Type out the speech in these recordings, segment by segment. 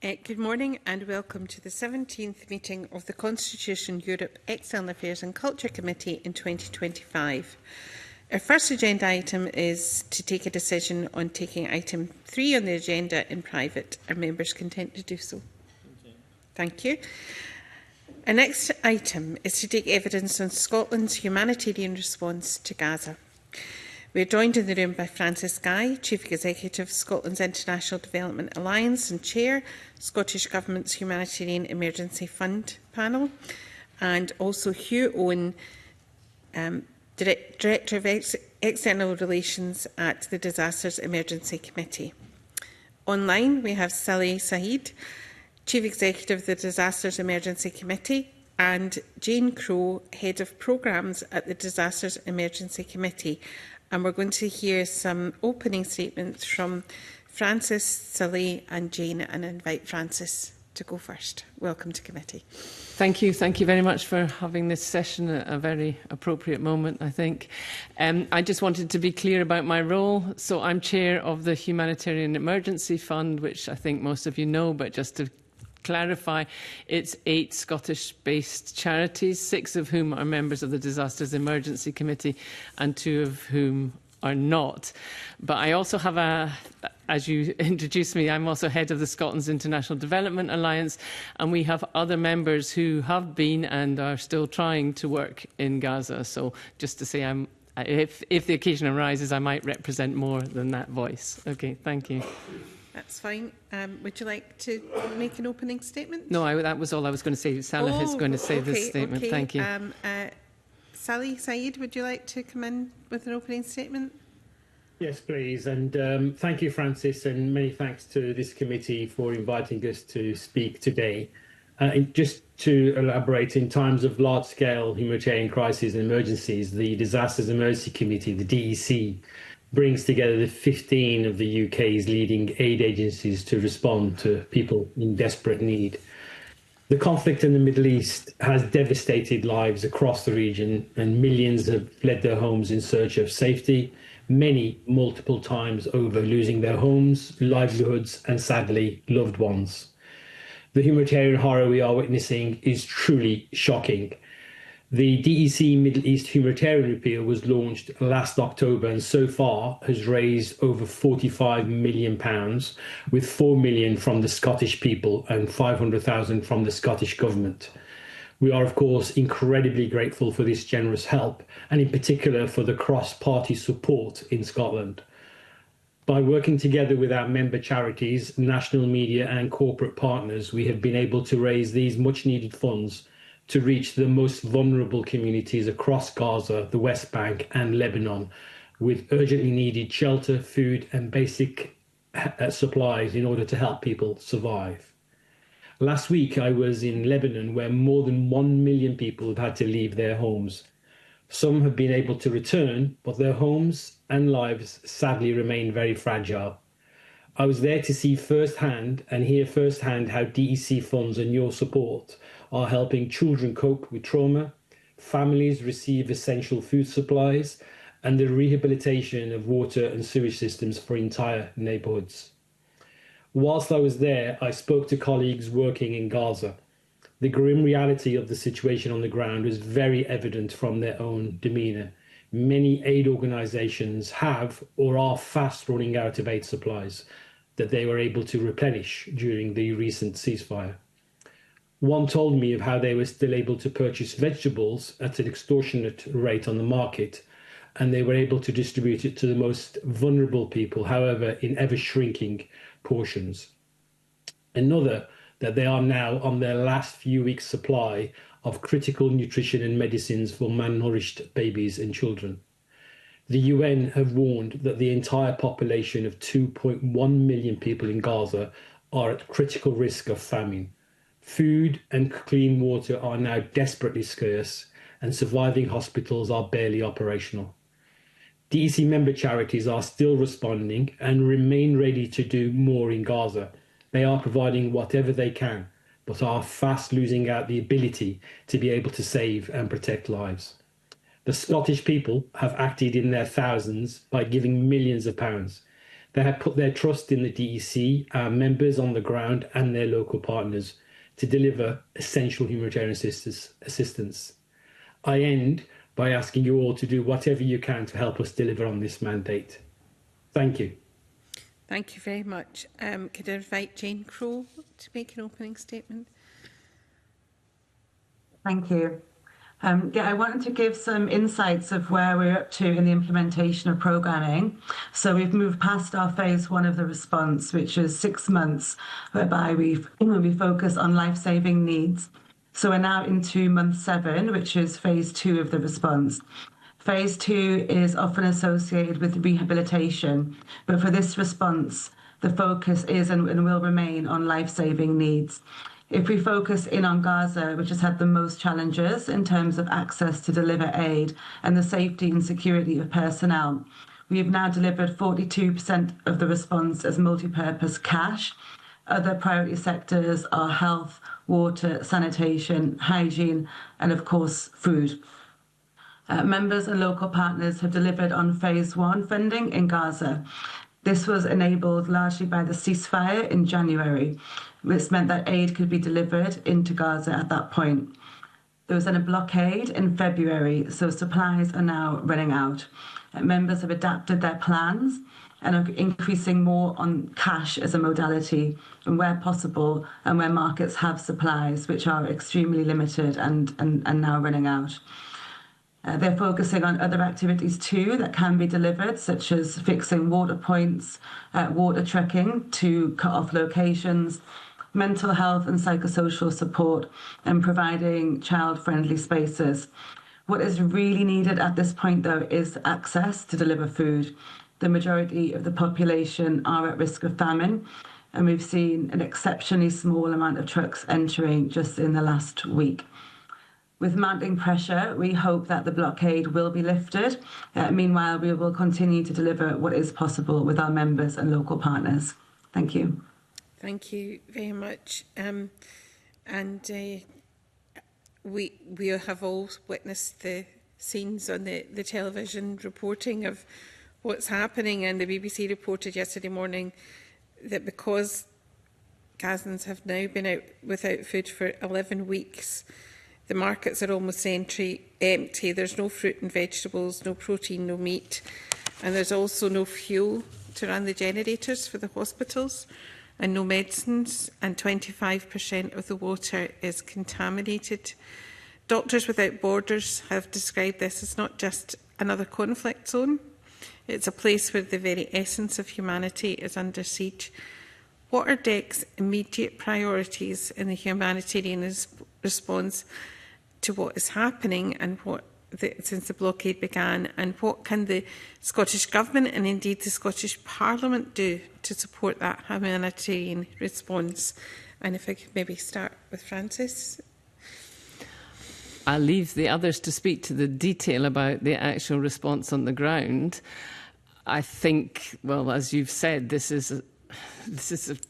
Good morning and welcome to the 17th meeting of the Constitution Europe External Affairs and Culture Committee in 2025. Our first agenda item is to take a decision on taking item 3 on the agenda in private. Are members content to do so? Thank you. Our next item is to take evidence on Scotland's humanitarian response to Gaza. We are joined in the room by Francis Guy, Chief Executive, Scotland's International Development Alliance and Chair, Scottish Government's Humanitarian Emergency Fund panel, and also Hugh Owen, Director of External Relations at the Disasters Emergency Committee. Online, we have Salih Saeed, Chief Executive of the Disasters Emergency Committee, and Jane Crowe, Head of Programmes at the Disasters Emergency Committee. And we're going to hear some opening statements from Francis, Salih and Jane, and invite Francis to go first. Welcome to committee. Thank you. Thank you very much for having this session at a very appropriate moment, I think. I just wanted to be clear about my role. So I'm chair of the Humanitarian Emergency Fund, which I think most of you know, but just to clarify, it's 8 Scottish-based charities, 6 of whom are members of the Disasters Emergency Committee and 2 of whom are not. But I also have as you introduced me, I'm also head of the Scotland's International Development Alliance, and we have other members who have been and are still trying to work in Gaza. So just to say, if the occasion arises, I might represent more than that voice. Okay, thank you. That's fine. Would you like to make an opening statement? No, that was all I was going to say. Salah is going to say this statement. Okay. Thank you. Salih Saeed, would you like to come in with an opening statement? Yes, please. And thank you, Francis, and many thanks to this committee for inviting us to speak today. Just to elaborate, in times of large-scale humanitarian crises and emergencies, the Disasters Emergency Committee, the DEC, brings together the 15 of the UK's leading aid agencies to respond to people in desperate need. The conflict in the Middle East has devastated lives across the region, and millions have fled their homes in search of safety, many multiple times over, losing their homes, livelihoods, and sadly, loved ones. The humanitarian horror we are witnessing is truly shocking. The DEC Middle East Humanitarian Appeal was launched last October and so far has raised over £45 million, with £4 million from the Scottish people and £500,000 from the Scottish Government. We are, of course, incredibly grateful for this generous help, and in particular for the cross-party support in Scotland. By working together with our member charities, national media and corporate partners, we have been able to raise these much-needed funds to reach the most vulnerable communities across Gaza, the West Bank and Lebanon, with urgently needed shelter, food and basic supplies in order to help people survive. Last week, I was in Lebanon, where more than 1 million people have had to leave their homes. Some have been able to return, but their homes and lives sadly remain very fragile. I was there to see firsthand and hear firsthand how DEC funds and your support are helping children cope with trauma, families receive essential food supplies, and the rehabilitation of water and sewage systems for entire neighbourhoods. Whilst I was there, I spoke to colleagues working in Gaza. The grim reality of the situation on the ground was very evident from their own demeanour. Many aid organisations have or are fast running out of aid supplies that they were able to replenish during the recent ceasefire. One told me of how they were still able to purchase vegetables at an extortionate rate on the market, and they were able to distribute it to the most vulnerable people, however, in ever-shrinking portions. Another, that they are now on their last few weeks' supply of critical nutrition and medicines for malnourished babies and children. The UN have warned that the entire population of 2.1 million people in Gaza are at critical risk of famine. Food and clean water are now desperately scarce, and surviving hospitals are barely operational. DEC member charities are still responding and remain ready to do more in Gaza. They are providing whatever they can, but are fast losing out the ability to be able to save and protect lives. The Scottish people have acted in their thousands by giving millions of pounds. They have put their trust in the DEC, our members on the ground, and their local partners to deliver essential humanitarian assistance. I end by asking you all to do whatever you can to help us deliver on this mandate. Thank you. Thank you very much. Could I invite Jane Crow to make an opening statement? Thank you. I wanted to give some insights of where we're up to in the implementation of programming. So we've moved past our phase 1 of the response, which is 6 months, whereby we focus on life-saving needs. So we're now into month 7, which is phase 2 of the response. Phase 2 is often associated with rehabilitation, but for this response, the focus is and will remain on life-saving needs. If we focus in on Gaza, which has had the most challenges in terms of access to deliver aid and the safety and security of personnel, we have now delivered 42% of the response as multi-purpose cash. Other priority sectors are health, water, sanitation, hygiene, and of course, food. Members and local partners have delivered on phase 1 funding in Gaza. This was enabled largely by the ceasefire in January, which meant that aid could be delivered into Gaza at that point. There was then a blockade in February, so supplies are now running out. Members have adapted their plans and are increasing more on cash as a modality, and where possible, and where markets have supplies, which are extremely limited and now running out. They're focusing on other activities too that can be delivered, such as fixing water points, water trucking to cut off locations, mental health and psychosocial support, and providing child-friendly spaces. What is really needed at this point, though, is access to deliver food. The majority of the population are at risk of famine, and we've seen an exceptionally small amount of trucks entering just in the last week. With mounting pressure, we hope that the blockade will be lifted. Meanwhile, we will continue to deliver what is possible with our members and local partners. Thank you. Thank you very much. We have all witnessed the scenes on the television reporting of what's happening, and the BBC reported yesterday morning that because Gazans have now been out without food for 11 weeks, the markets are almost empty. There's no fruit and vegetables, no protein, no meat, and there's also no fuel to run the generators for the hospitals, and no medicines, and 25% of the water is contaminated. Doctors Without Borders have described this as not just another conflict zone, it's a place where the very essence of humanity is under siege. What are DEC's immediate priorities in the humanitarian response to what is happening and since the blockade began, and what can the Scottish Government and indeed the Scottish Parliament do to support that humanitarian response? And if I could maybe start with Francis. I'll leave the others to speak to the detail about the actual response on the ground. I think, well, as you've said, this is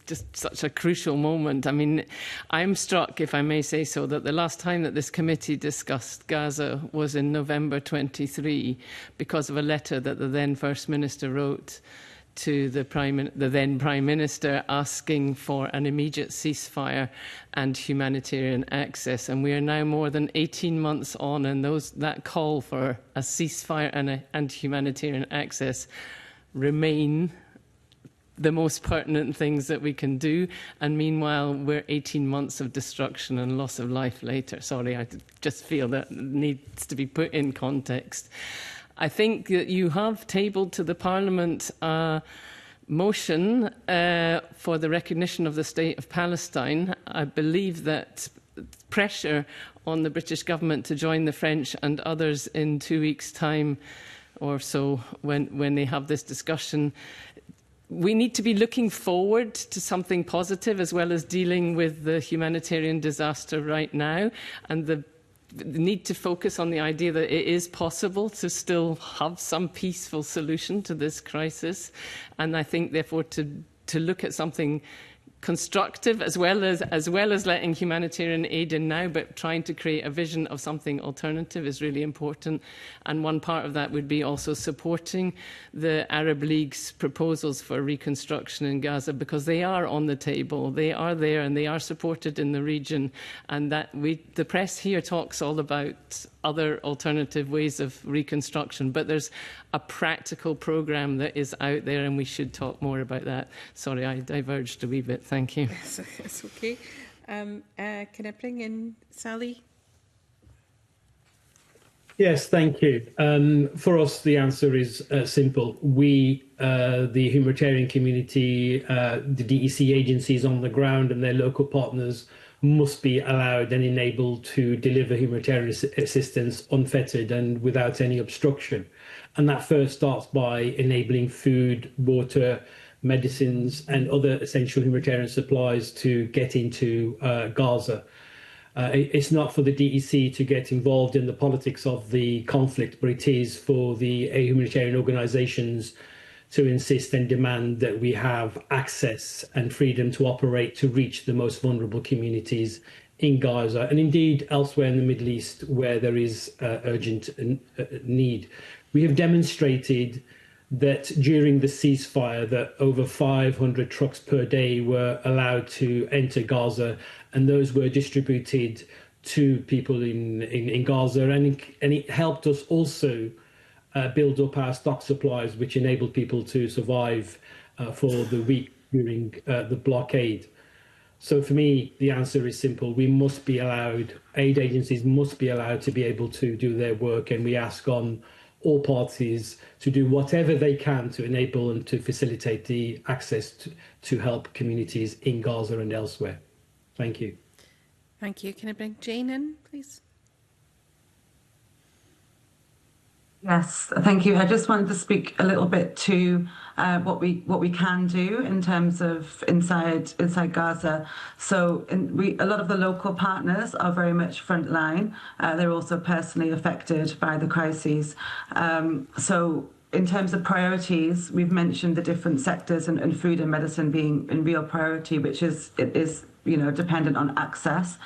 just such a crucial moment. I mean, I'm struck, if I may say so, that the last time that this committee discussed Gaza was in November 23 because of a letter that the then First Minister wrote to the then Prime Minister asking for an immediate ceasefire and humanitarian access. And we are now more than 18 months on, and that call for a ceasefire and humanitarian access remain the most pertinent things that we can do. And meanwhile, we're 18 months of destruction and loss of life later. Sorry, I just feel that needs to be put in context. I think that you have tabled to the Parliament a motion for the recognition of the State of Palestine. I believe that pressure on the British government to join the French and others in 2 weeks' time or so when they have this discussion. We need to be looking forward to something positive as well as dealing with the humanitarian disaster right now, and the need to focus on the idea that it is possible to still have some peaceful solution to this crisis. And I think, therefore, to look at something constructive, as well as letting humanitarian aid in now, but trying to create a vision of something alternative is really important. And one part of that would be also supporting the Arab League's proposals for reconstruction in Gaza, because they are on the table, they are there, and they are supported in the region. And that the press here talks all about other alternative ways of reconstruction, but there's a practical programme that is out there, and we should talk more about that. Sorry, I diverged a wee bit. Thank you. It's okay. Can I bring in Sally? Yes, thank you. For us, the answer is simple. We, the humanitarian community, the DEC agencies on the ground and their local partners must be allowed and enabled to deliver humanitarian assistance unfettered and without any obstruction. And that first starts by enabling food, water, medicines and other essential humanitarian supplies to get into Gaza. It's not for the DEC to get involved in the politics of the conflict, but it is for the humanitarian organisations to insist and demand that we have access and freedom to operate to reach the most vulnerable communities in Gaza and indeed elsewhere in the Middle East where there is urgent need. We have demonstrated that during the ceasefire that over 500 trucks per day were allowed to enter Gaza, and those were distributed to people in Gaza, and it helped us also build up our stock supplies, which enabled people to survive for the week during the blockade. So for me, the answer is simple. We must be allowed, aid agencies must be allowed to be able to do their work, and we ask on all parties to do whatever they can to enable and to facilitate the access to help communities in Gaza and elsewhere. Thank you. Thank you. Can I bring Jane in, please? Yes, thank you. I just wanted to speak a little bit to what we can do in terms of inside Gaza. So a lot of the local partners are very much frontline. They're also personally affected by the crises. So in terms of priorities, we've mentioned the different sectors and food and medicine being in real priority, which is dependent on access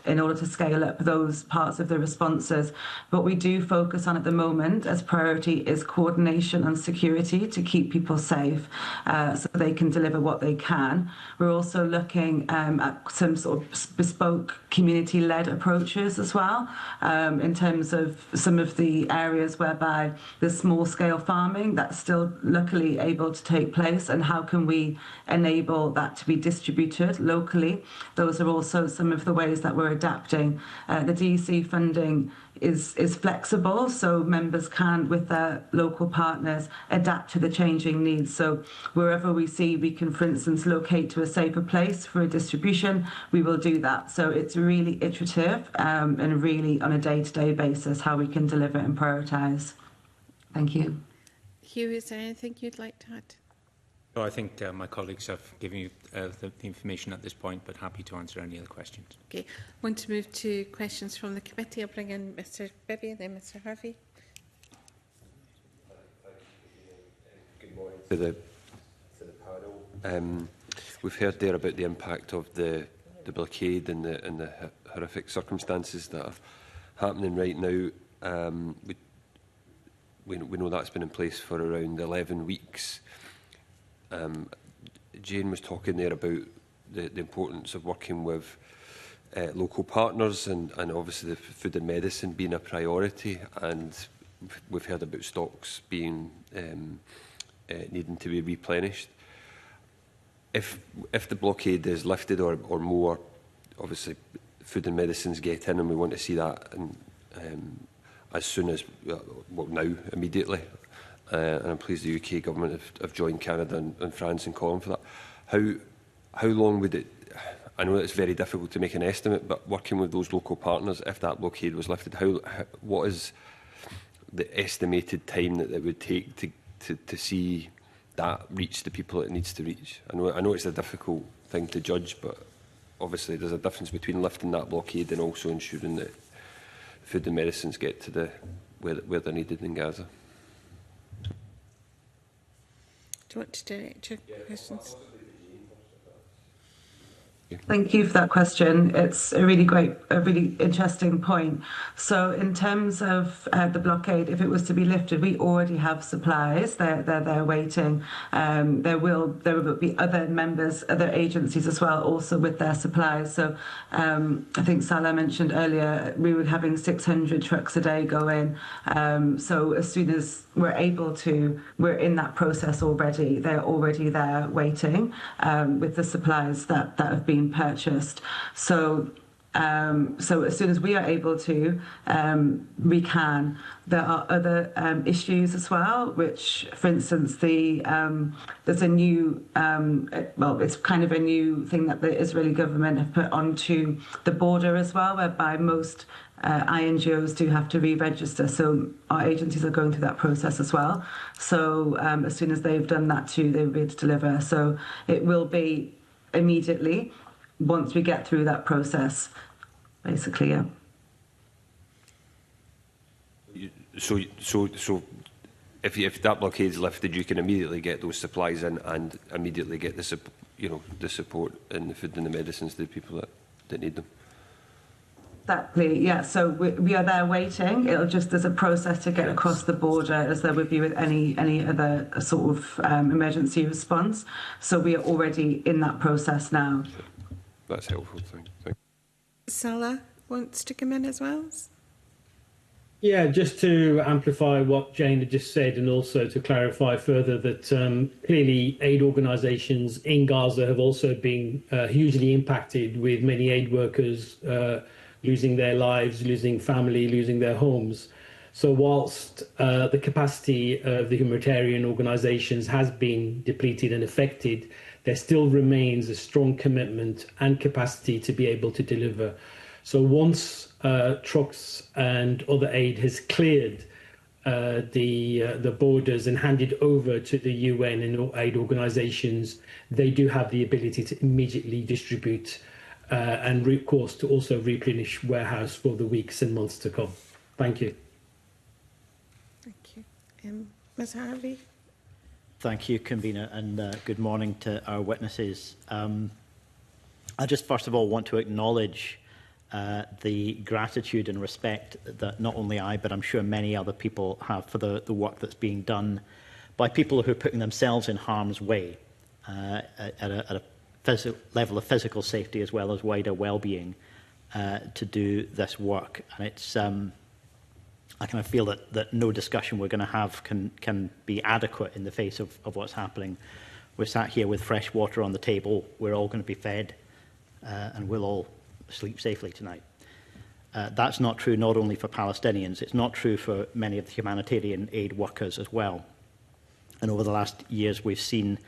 in order to scale up those parts of the responses. What we do focus on at the moment as priority is coordination and security to keep people safe so they can deliver what they can. We're also looking at some sort of bespoke community-led approaches as well in terms of some of the areas whereby there's small-scale farming that's still luckily able to take place, and how can we enable that to be distributed locally. Those are also some of the ways that we're adapting. The DEC funding is flexible, so members can, with their local partners, adapt to the changing needs. So wherever we see we can, for instance, locate to a safer place for a distribution, we will do that. So it's really iterative and really on a day-to-day basis how we can deliver and prioritise. Thank you. Hugh, is there anything you'd like to add? No, I think my colleagues have given you the information at this point, but happy to answer any other questions. Okay, I want to move to questions from the committee. I'll bring in Mr. Bibby and then Mr. Harvey. Good morning to the panel. We've heard there about the impact of the blockade and the horrific circumstances that are happening right now. We know that's been in place for around 11 weeks. Jane was talking there about the importance of working with local partners and obviously the food and medicine being a priority, and we've heard about stocks being needing to be replenished. If the blockade is lifted or more, obviously food and medicines get in, and we want to see that as soon as, well, now, immediately. And I'm pleased the UK government have joined Canada and France in calling for that. How long would it? I know it's very difficult to make an estimate, but working with those local partners, if that blockade was lifted, what is the estimated time that it would take to see that reach the people it needs to reach? I know it's a difficult thing to judge, but obviously there's a difference between lifting that blockade and also ensuring that food and medicines get to where they're needed in Gaza. Do you want to direct your questions? Thank you for that question. It's a really interesting point. So in terms of the blockade, if it was to be lifted, we already have supplies. They're waiting. There will be other members, other agencies as well, also with their supplies. So I think Salah mentioned earlier, we were having 600 trucks a day go in. So as soon as we're able to, we're in that process already. They're already there waiting with the supplies that have been purchased. So as soon as we are able to, we can. There are other issues as well, which, for instance, there's a new, it's kind of a new thing that the Israeli government have put onto the border as well, whereby most INGOs do have to re-register. So our agencies are going through that process as well. So as soon as they've done that too, they'll be able to deliver. So it will be immediately once we get through that process, basically, yeah. So if that blockade's lifted, you can immediately get those supplies in and immediately get the support and the food and the medicines to the people that need them. Exactly, yeah. So we are there waiting. There's a process to get across the border, as there would be with any other sort of emergency response. So we are already in that process now. That's helpful. Thank you. Salah wants to come in as well. Yeah, just to amplify what Jane had just said, and also to clarify further that clearly aid organisations in Gaza have also been hugely impacted, with many aid workers losing their lives, losing family, losing their homes. So whilst the capacity of the humanitarian organisations has been depleted and affected, there still remains a strong commitment and capacity to be able to deliver. So once trucks and other aid has cleared the borders and handed over to the UN and aid organisations, they do have the ability to immediately distribute and, of course, to also replenish warehouse for the weeks and months to come. Thank you. Thank you. Ms Harvey? Thank you, Convener, and good morning to our witnesses. I just first of all want to acknowledge the gratitude and respect that not only I, but I'm sure many other people have for the work that's being done by people who are putting themselves in harm's way at a level of physical safety as well as wider well-being to do this work. And it's I kind of feel that no discussion we're going to have can be adequate in the face of what's happening. We're sat here with fresh water on the table. We're all going to be fed and we'll all sleep safely tonight. That's not true not only for Palestinians, it's not true for many of the humanitarian aid workers as well. And over the last years, we've seen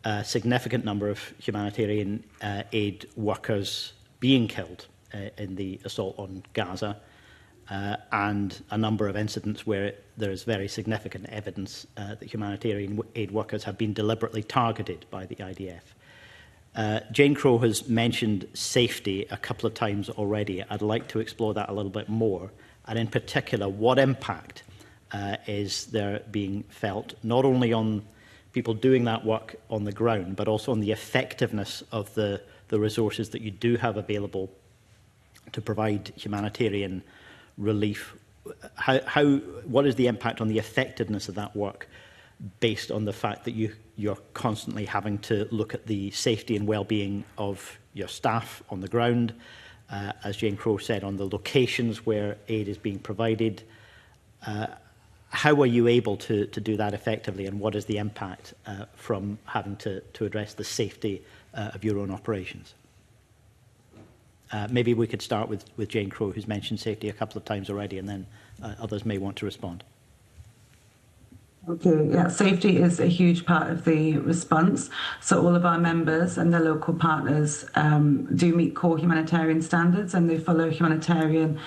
a significant number of humanitarian aid workers being killed in the assault on Gaza, and a number of incidents where there is very significant evidence that humanitarian aid workers have been deliberately targeted by the IDF. Jane Crow has mentioned safety a couple of times already. I'd like to explore that a little bit more, and in particular, what impact is there being felt, not only on people doing that work on the ground, but also on the effectiveness of the resources that you do have available to provide humanitarian relief. What is the impact on the effectiveness of that work based on the fact that you're constantly having to look at the safety and well-being of your staff on the ground, as Jane Crow said, on the locations where aid is being provided? How are you able to do that effectively, and what is the impact from having to address the safety of your own operations? Maybe we could start with Jane Crow, who's mentioned safety a couple of times already, and then others may want to respond. Okay, yeah, safety is a huge part of the response. So all of our members and their local partners do meet core humanitarian standards, and they follow humanitarian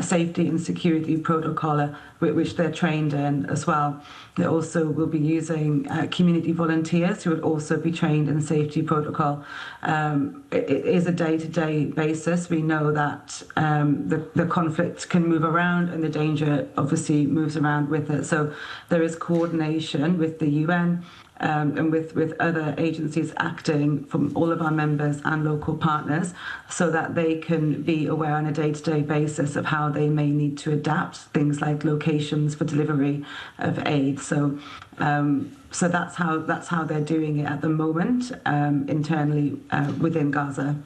safety and security protocol, which they're trained in as well. They also will be using community volunteers who would also be trained in safety protocol. It is a day-to-day basis. We know that the conflict can move around, and the danger obviously moves around with it. So there is coordination with the UN and with other agencies acting from all of our members and local partners, so that they can be aware on a day-to-day basis of how they may need to adapt things like locations for delivery of aid. So that's how they're doing it at the moment internally within Gaza.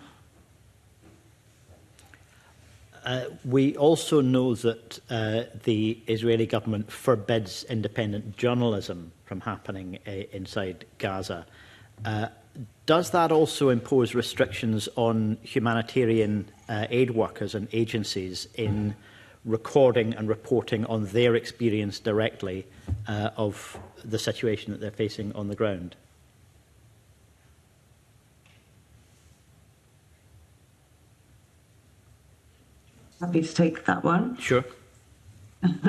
We also know that the Israeli government forbids independent journalism from happening inside Gaza. Does that also impose restrictions on humanitarian aid workers and agencies in recording and reporting on their experience directly of the situation that they're facing on the ground? Happy to take that one. Sure.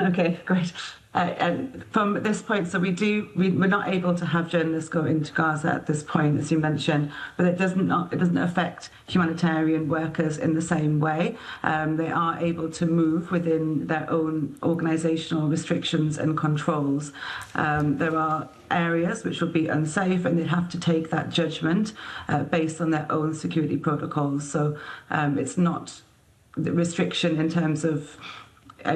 Okay, great. And from this point, so we're not able to have journalists go into Gaza at this point, as you mentioned, but it doesn't affect humanitarian workers in the same way. They are able to move within their own organisational restrictions and controls. There are areas which will be unsafe, and they have to take that judgment based on their own security protocols. So it's not the restriction in terms of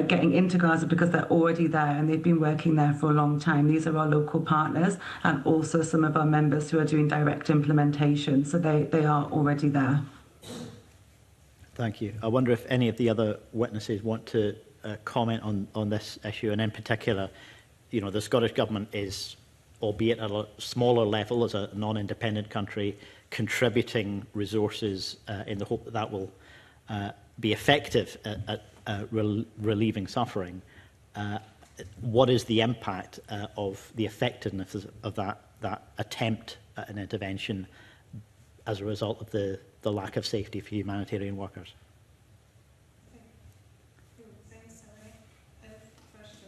getting into Gaza because they're already there and they've been working there for a long time. These are our local partners and also some of our members who are doing direct implementation. So they are already there. Thank you. I wonder if any of the other witnesses want to comment on this issue, and in particular, the Scottish Government is, albeit at a smaller level as a non-independent country, contributing resources in the hope that that will be effective at relieving suffering. What is the impact of the effectiveness of that attempt at an intervention as a result of the lack of safety for humanitarian workers?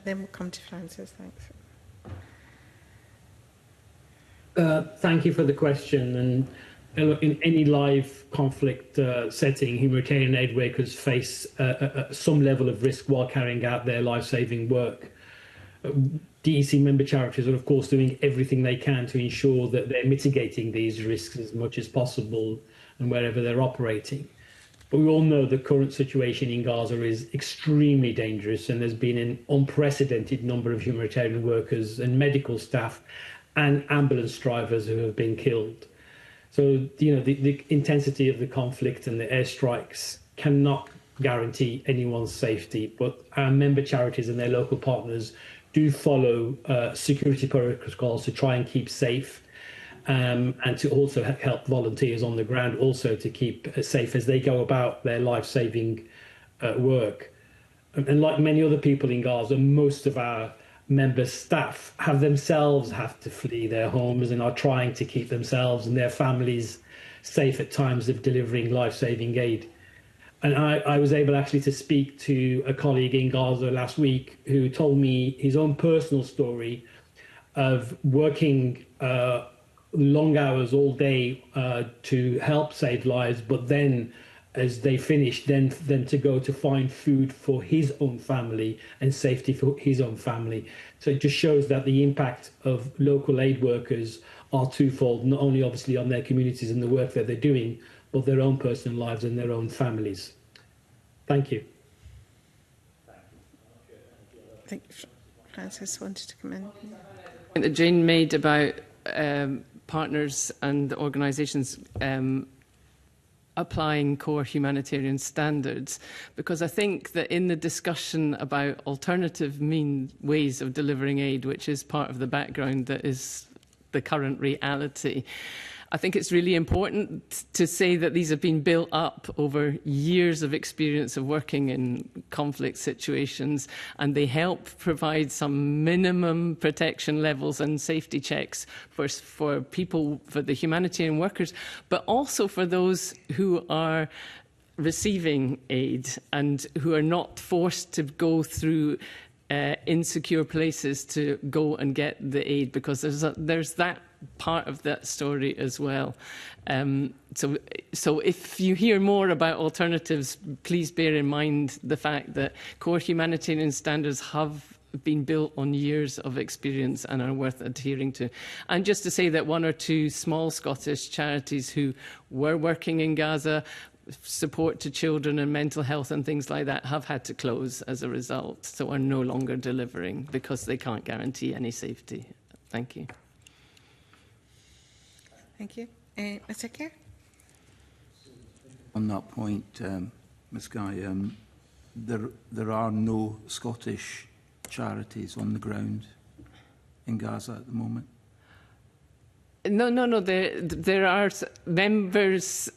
Then we'll come to Francis. Thanks. Thank you for the question. And in any live conflict setting, humanitarian aid workers face some level of risk while carrying out their life-saving work. DEC member charities are, of course, doing everything they can to ensure that they're mitigating these risks as much as possible and wherever they're operating. But we all know the current situation in Gaza is extremely dangerous, and there's been an unprecedented number of humanitarian workers and medical staff and ambulance drivers who have been killed. So, the intensity of the conflict and the airstrikes cannot guarantee anyone's safety, but our member charities and their local partners do follow security protocols to try and keep safe, and to also help volunteers on the ground also to keep safe as they go about their life-saving work. And like many other people in Gaza, most of our member staff have to flee their homes and are trying to keep themselves and their families safe at times of delivering life-saving aid. And I was able actually to speak to a colleague in Gaza last week who told me his own personal story of working long hours all day to help save lives, but then as they finished, then to go to find food for his own family and safety for his own family. So it just shows that the impact of local aid workers are twofold, not only obviously on their communities and the work that they're doing, but their own personal lives and their own families. Thank you. I think Francis wanted to come in. That Jane made about partners and organisations applying core humanitarian standards, because I think that in the discussion about alternative ways of delivering aid, which is part of the background that is the current reality, I think it's really important to say that these have been built up over years of experience of working in conflict situations, and they help provide some minimum protection levels and safety checks for people, for the humanitarian workers, but also for those who are receiving aid and who are not forced to go through insecure places to go and get the aid, because there's that part of that story as well. So if you hear more about alternatives, please bear in mind the fact that core humanitarian standards have been built on years of experience and are worth adhering to. And just to say that one or two small Scottish charities who were working in Gaza, support to children and mental health and things like that, have had to close as a result, so are no longer delivering because they can't guarantee any safety. Thank you. Thank you. Mr. Kerr? On that point, Ms Guy, there are no Scottish charities on the ground in Gaza at the moment? No. There are members.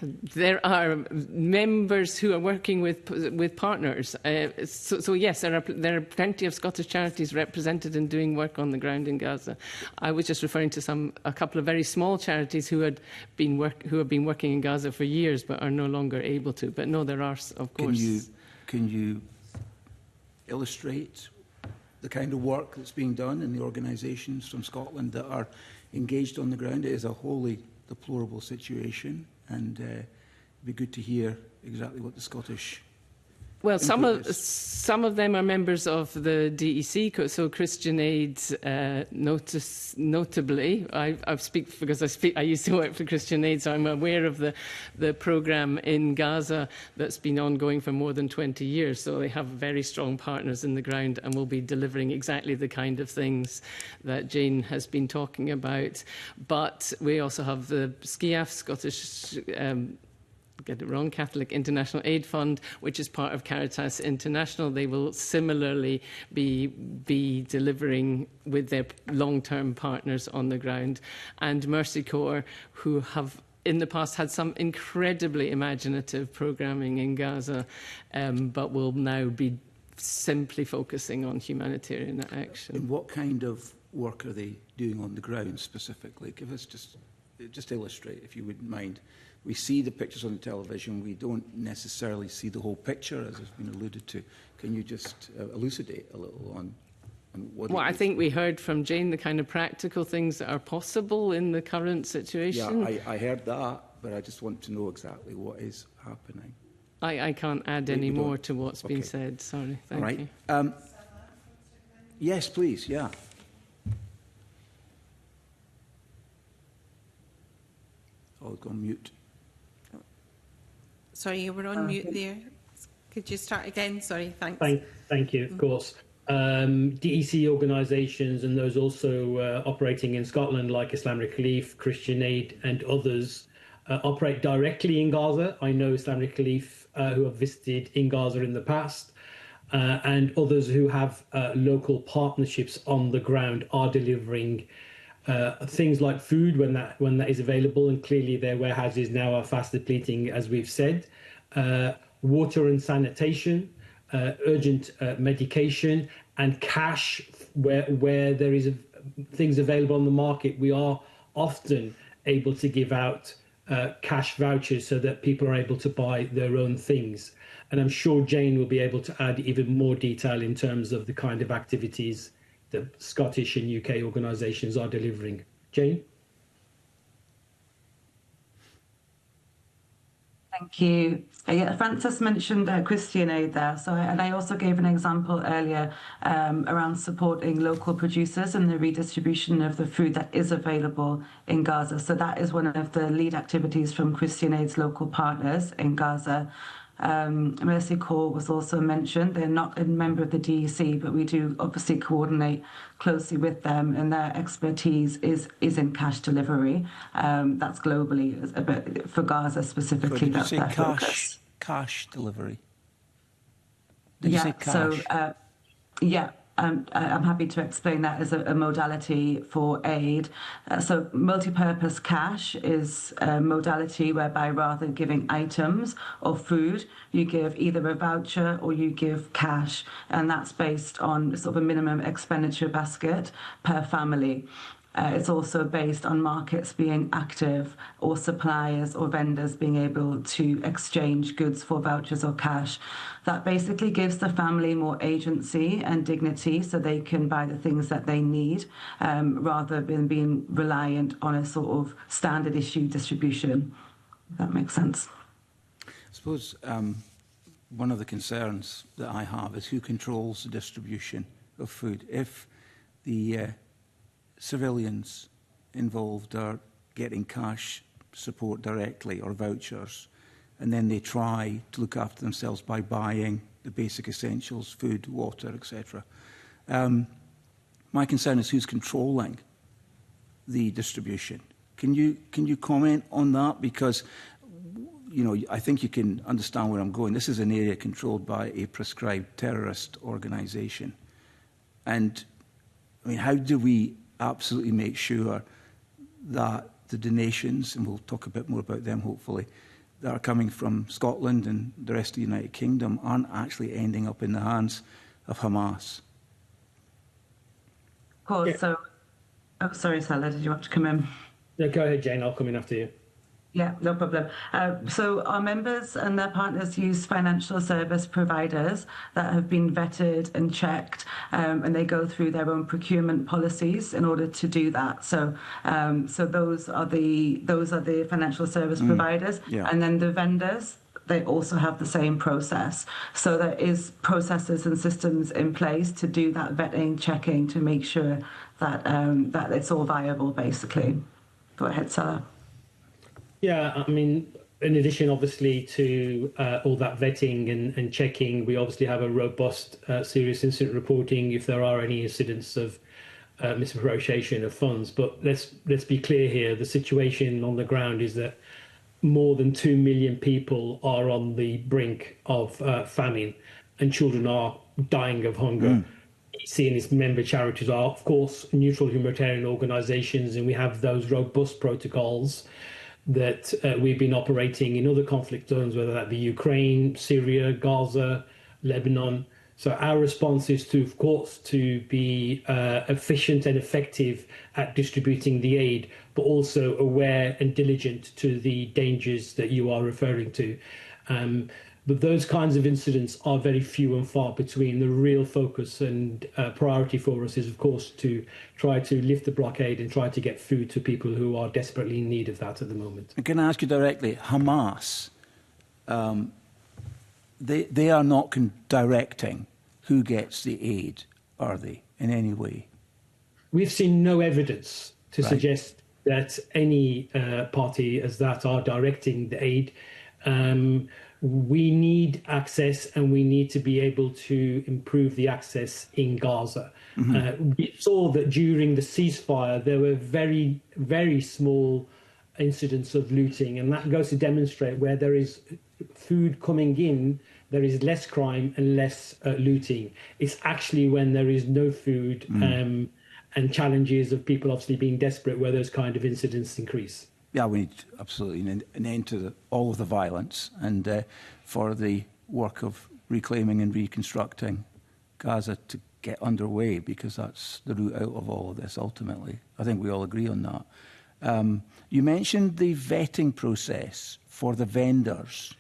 There are members who are working with partners. So yes, there are plenty of Scottish charities represented and doing work on the ground in Gaza. I was just referring to a couple of very small charities who have been working in Gaza for years but are no longer able to. But no, there are, of course. Can you illustrate the kind of work that's being done in the organisations from Scotland that are engaged on the ground? It is a wholly deplorable situation. And it'd be good to hear exactly what the Scottish. Well, some of them are members of the DEC, so Christian Aid, notably. I speak because I used to work for Christian Aid, so I'm aware of the programme in Gaza that's been ongoing for more than 20 years. So they have very strong partners in the ground and will be delivering exactly the kind of things that Jane has been talking about. But we also have the SCIAF, Scottish get it wrong, Catholic International Aid Fund, which is part of Caritas International. They will similarly be delivering with their long-term partners on the ground. And Mercy Corps, who have in the past had some incredibly imaginative programming in Gaza, but will now be simply focusing on humanitarian action. And what kind of work are they doing on the ground specifically? Give us just illustrate, if you wouldn't mind. We see the pictures on the television. We don't necessarily see the whole picture, as has been alluded to. Can you just elucidate a little on what? Well, I think we heard from Jane the kind of practical things that are possible in the current situation. Yeah, I heard that, but I just want to know exactly what is happening. I can't add any more to what's been said. Sorry. Thank you. Yes, please. Yeah. Oh, go on mute. Sorry, you were on mute there. Could you start again? Sorry, thanks. Thank you, of course. DEC organisations and those also operating in Scotland, like Islamic Relief, Christian Aid and others, operate directly in Gaza. I know Islamic Relief who have visited in Gaza in the past, and others who have local partnerships on the ground are delivering things like food when that is available, and clearly their warehouses now are fast depleting, as we've said. Water and sanitation, urgent medication, and cash where there is things available on the market. We are often able to give out cash vouchers so that people are able to buy their own things. And I'm sure Jane will be able to add even more detail in terms of the kind of activities that Scottish and UK organisations are delivering. Jane? Thank you. Yeah, Francis mentioned Christian Aid there. And I also gave an example earlier around supporting local producers and the redistribution of the food that is available in Gaza. So that is one of the lead activities from Christian Aid's local partners in Gaza. Mercy Corps was also mentioned. They're not a member of the DEC, but we do obviously coordinate closely with them, and their expertise is in cash delivery. That's globally, but for Gaza specifically, that's their focus. Cash delivery? Did you say cash? I'm happy to explain that as a modality for aid. So multi-purpose cash is a modality whereby rather than giving items or food, you give either a voucher or you give cash. And that's based on sort of a minimum expenditure basket per family. It's also based on markets being active or suppliers or vendors being able to exchange goods for vouchers or cash. That basically gives the family more agency and dignity so they can buy the things that they need rather than being reliant on a sort of standard issue distribution. If that makes sense. I suppose one of the concerns that I have is who controls the distribution of food. If the civilians involved are getting cash support directly or vouchers, and then they try to look after themselves by buying the basic essentials, food, water, etc. My concern is who's controlling the distribution. Can you comment on that? Because I think you can understand where I'm going. This is an area controlled by a prescribed terrorist organisation, and I mean, how do we absolutely make sure that the donations, and we'll talk a bit more about them hopefully, that are coming from Scotland and the rest of the United Kingdom aren't actually ending up in the hands of Hamas? Of course. Yeah. So, oh, sorry, Salah, did you want to come in? No, go ahead, Jane. I'll come in after you. Yeah, no problem. So our members and their partners use financial service providers that have been vetted and checked, and they go through their own procurement policies in order to do that. So, those are the financial service providers, and then the vendors. They also have the same process. So there is processes and systems in place to do that vetting, checking, to make sure that that it's all viable. Basically, go ahead, Salah. Yeah, I mean, in addition, obviously, to all that vetting and checking, we obviously have a robust serious incident reporting if there are any incidents of misappropriation of funds. But let's be clear here. The situation on the ground is that more than 2 million people are on the brink of famine, and children are dying of hunger. EC and its member charities are, of course, neutral humanitarian organisations, and we have those robust protocols that we've been operating in other conflict zones, whether that be Ukraine, Syria, Gaza, Lebanon. So our response is to, of course, to be efficient and effective at distributing the aid, but also aware and diligent to the dangers that you are referring to. But those kinds of incidents are very few and far between. The real focus and priority for us is, of course, to try to lift the blockade and try to get food to people who are desperately in need of that at the moment. And can I ask you directly, Hamas, they are not directing who gets the aid, are they, in any way? We've seen no evidence to suggest that any party as that are directing the aid. We need access, and we need to be able to improve the access in Gaza. We saw that during the ceasefire, there were very, very small incidents of looting, and that goes to demonstrate where there is food coming in, there is less crime and less looting. It's actually when there is no food and challenges of people obviously being desperate where those kind of incidents increase. Yeah, we need absolutely an end to all of the violence, and for the work of reclaiming and reconstructing Gaza to get underway, because that's the route out of all of this ultimately. I think we all agree on that. You mentioned the vetting process for the vendors.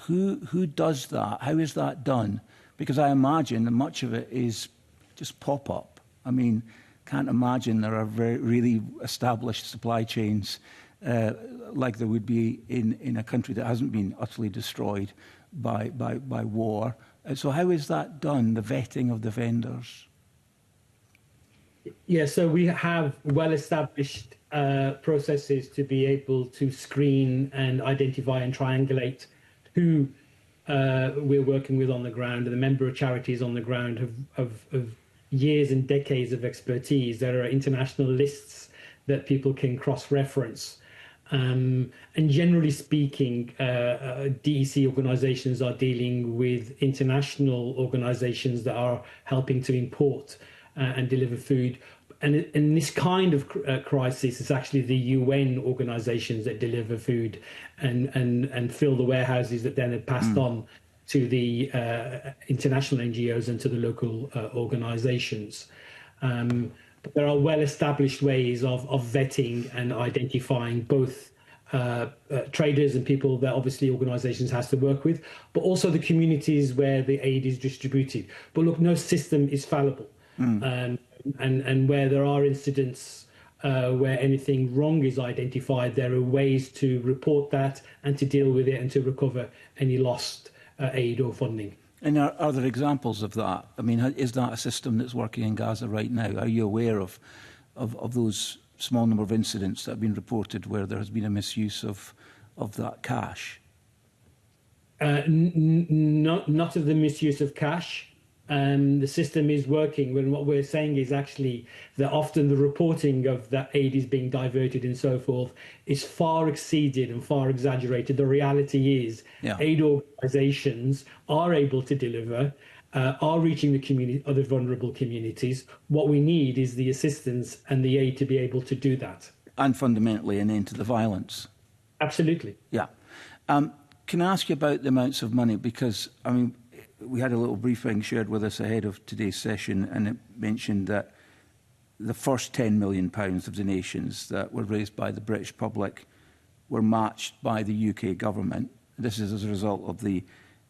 Who does that? How is that done? Because I imagine that much of it is just pop-up. I mean, can't imagine there are really established supply chains like there would be in a country that hasn't been utterly destroyed by war. So how is that done, the vetting of the vendors? Yeah, so we have well-established processes to be able to screen and identify and triangulate who we're working with on the ground, and the member charities on the ground have years and decades of expertise. There are international lists that people can cross-reference. And generally speaking, DEC organisations are dealing with international organisations that are helping to import and deliver food. And in this kind of crisis, it's actually the UN organisations that deliver food and fill the warehouses that then are passed on to the international NGOs and to the local organisations. But there are well-established ways of vetting and identifying both traders and people that obviously organisations has to work with, but also the communities where the aid is distributed. But look, no system is fallible. And where there are incidents where anything wrong is identified, there are ways to report that and to deal with it and to recover any lost aid or funding. And are there examples of that? I mean, is that a system that's working in Gaza right now? Are you aware of those small number of incidents that have been reported where there has been a misuse of that cash? Not of the misuse of cash. The system is working. When what we're saying is actually that often the reporting of that aid is being diverted and so forth is far exceeded and far exaggerated. The reality is aid organisations are able to deliver, are reaching the community, other vulnerable communities. What we need is the assistance and the aid to be able to do that. And fundamentally an end to the violence. Absolutely. Yeah. Can I ask you about the amounts of money? Because, I mean, we had a little briefing shared with us ahead of today's session, and it mentioned that the first £10 million of donations that were raised by the British public were matched by the UK government. This is as a result of the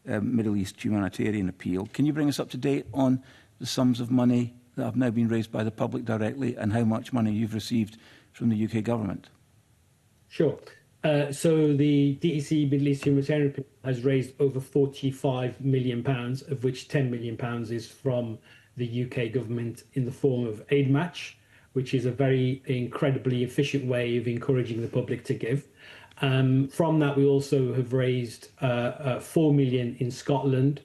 Middle East humanitarian appeal. Can you bring us up to date on the sums of money that have now been raised by the public directly and how much money you've received from the UK government? Sure. So the DEC Middle East Humanitarian Appeal has raised over £45 million, of which £10 million is from the UK government in the form of Aid Match, which is a very incredibly efficient way of encouraging the public to give. From that, we also have raised £4 million in Scotland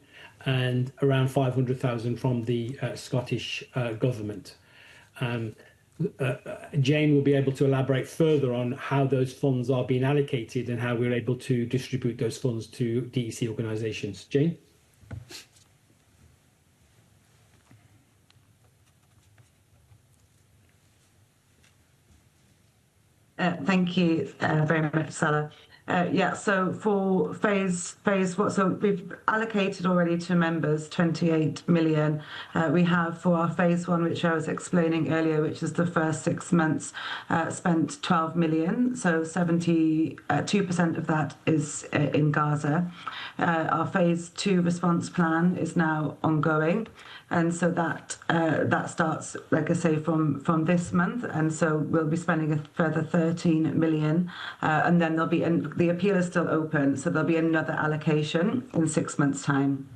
and around 500,000 from the Scottish government. Jane will be able to elaborate further on how those funds are being allocated and how we're able to distribute those funds to DEC organisations. Jane? Thank you very much, Salah. So for phase one, so we've allocated already to members 28 million. We have for our phase one, which I was explaining earlier, which is the first 6 months, spent 12 million. So 72% of that is in Gaza. Our phase two response plan is now ongoing. And so that starts, like I say, from this month. And so we'll be spending a further 13 million. And then there'll be, and the appeal is still open, so there'll be another allocation in 6 months' time.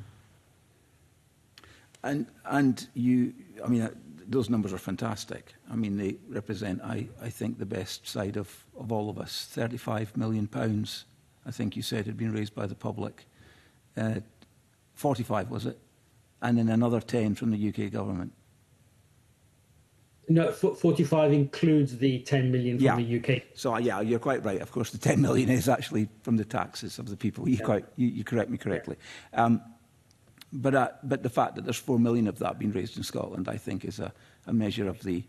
And you, I mean, those numbers are fantastic. I mean, they represent, I think, the best side of all of us. £35 million, I think you said, had been raised by the public. 45, was it? And then another 10 from the UK government. No, 45 includes the 10 million from the UK. So, yeah, you're quite right. Of course, the 10 million is actually from the taxes of the people. You correct me correctly. Yeah. But the fact that there's 4 million of that being raised in Scotland, I think, is a measure of the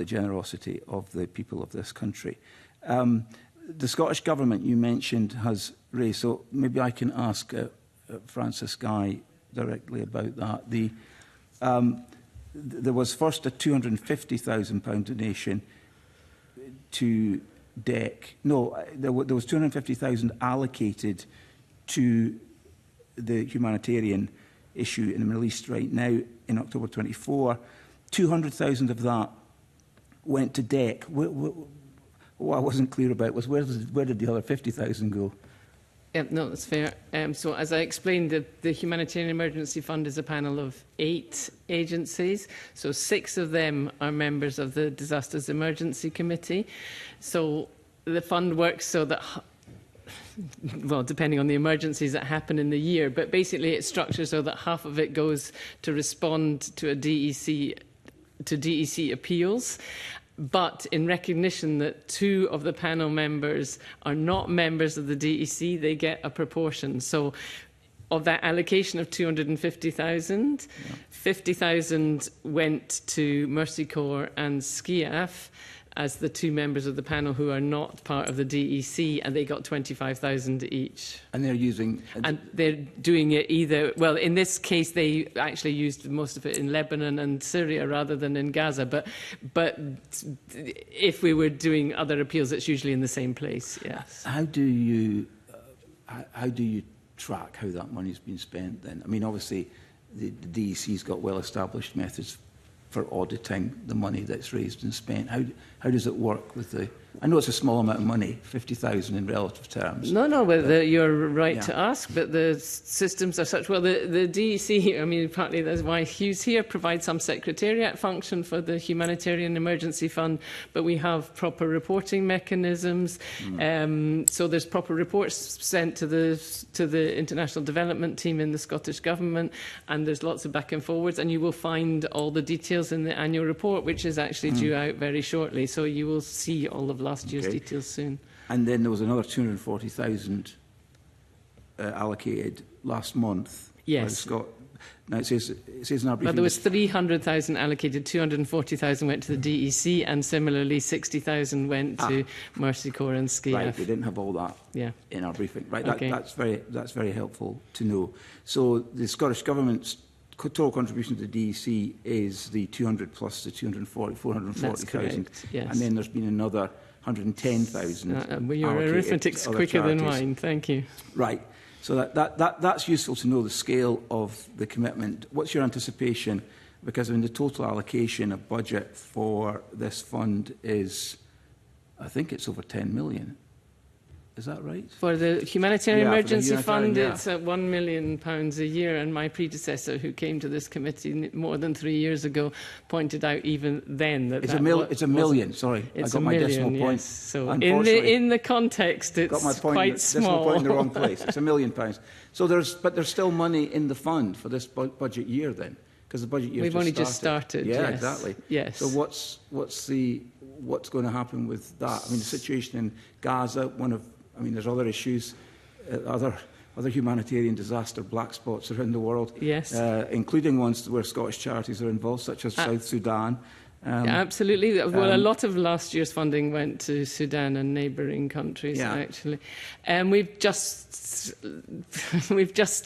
generosity of the people of this country. The Scottish Government, you mentioned, has raised, so maybe I can ask Francis Guy directly about that. There was first a £250,000 donation to DEC. No, there was 250,000 allocated to the humanitarian issue in the Middle East right now in October 24. 200,000 of that went to DEC. What I wasn't clear about was where did the other 50,000 go? No, that's fair. So as I explained, the Humanitarian Emergency Fund is a panel of 8 agencies. So 6 of them are members of the Disasters Emergency Committee. So the fund works so that, well, depending on the emergencies that happen in the year, but basically it's structured so that half of it goes to respond to DEC appeals. But in recognition that 2 of the panel members are not members of the DEC, they get a proportion. So of that allocation of 250,000, 50,000 went to Mercy Corps and SCIAF as the 2 members of the panel who are not part of the DEC, and they got 25,000 each. And they're using... And they're doing it either... Well, in this case, they actually used most of it in Lebanon and Syria rather than in Gaza. But if we were doing other appeals, it's usually in the same place, yes. How do you track how that money's been spent then? I mean, obviously, the DEC's got well-established methods for auditing the money that's raised and spent. how does it work with the... I know it's a small amount of money, 50,000 in relative terms. No, well, you're right yeah. to ask, but the systems are such... Well, the DEC, I mean, partly that's why Hugh's here, provides some secretariat function for the Humanitarian Emergency Fund, but we have proper reporting mechanisms. So there's proper reports sent to the International Development Team in the Scottish Government, and there's lots of back and forwards, and you will find all the details in the annual report, which is actually due out very shortly. So you will see all of last year's details soon. And then there was another 240,000 allocated last month. Yes. Now it says in our briefing... But there was 300,000 allocated, 240,000 went to the DEC, and similarly 60,000 went to Mercy Corps and SCAF. Right, we didn't have all that in our briefing. Right, that's very helpful to know. So the Scottish Government's total contribution to the DEC is the 200 plus the 440,000. That's correct, yes. And then there's been another 110,000. Well, your arithmetic's quicker than mine, thank you. Right. So that's useful to know the scale of the commitment. What's your anticipation? Because I mean, the total allocation of budget for this fund is, I think it's over 10 million. Is that right? For the Humanitarian Emergency Fund, yeah. it's at £1 million a year, and my predecessor, who came to this committee more than 3 years ago, pointed out even then that it's a million. Sorry, it's I got my decimal point. Yes. So in the context, it's got my point, quite small. Decimal point in the wrong place. It's £1 million. So there's still money in the fund for this budget year then, because the budget year we've only just started. Yeah, yes. exactly. Yes. So what's going to happen with that? I mean, the situation in Gaza, there's other issues, other humanitarian disaster black spots around the world, yes, including ones where Scottish charities are involved, such as South Sudan. Absolutely. Well, a lot of last year's funding went to Sudan and neighbouring countries, actually. And we've just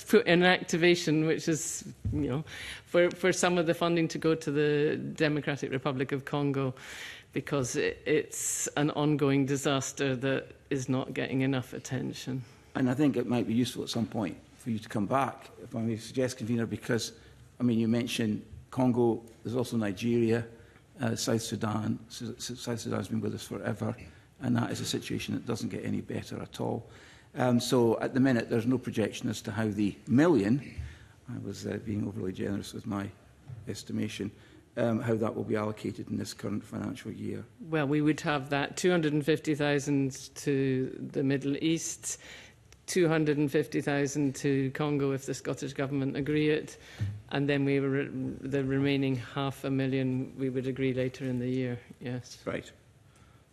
put in activation, which is, for some of the funding to go to the Democratic Republic of Congo, because it's an ongoing disaster that is not getting enough attention. And I think it might be useful at some point for you to come back, if I may suggest, Convener, because, you mentioned Congo, there's also Nigeria, South Sudan. South Sudan has been with us forever, and that is a situation that doesn't get any better at all. So at the minute, there's no projection as to how the million, I was being overly generous with my estimation, how that will be allocated in this current financial year. Well, we would have that 250,000 to the Middle East, 250,000 to Congo if the Scottish Government agree it, and then the remaining 500,000 we would agree later in the year. Yes. Right.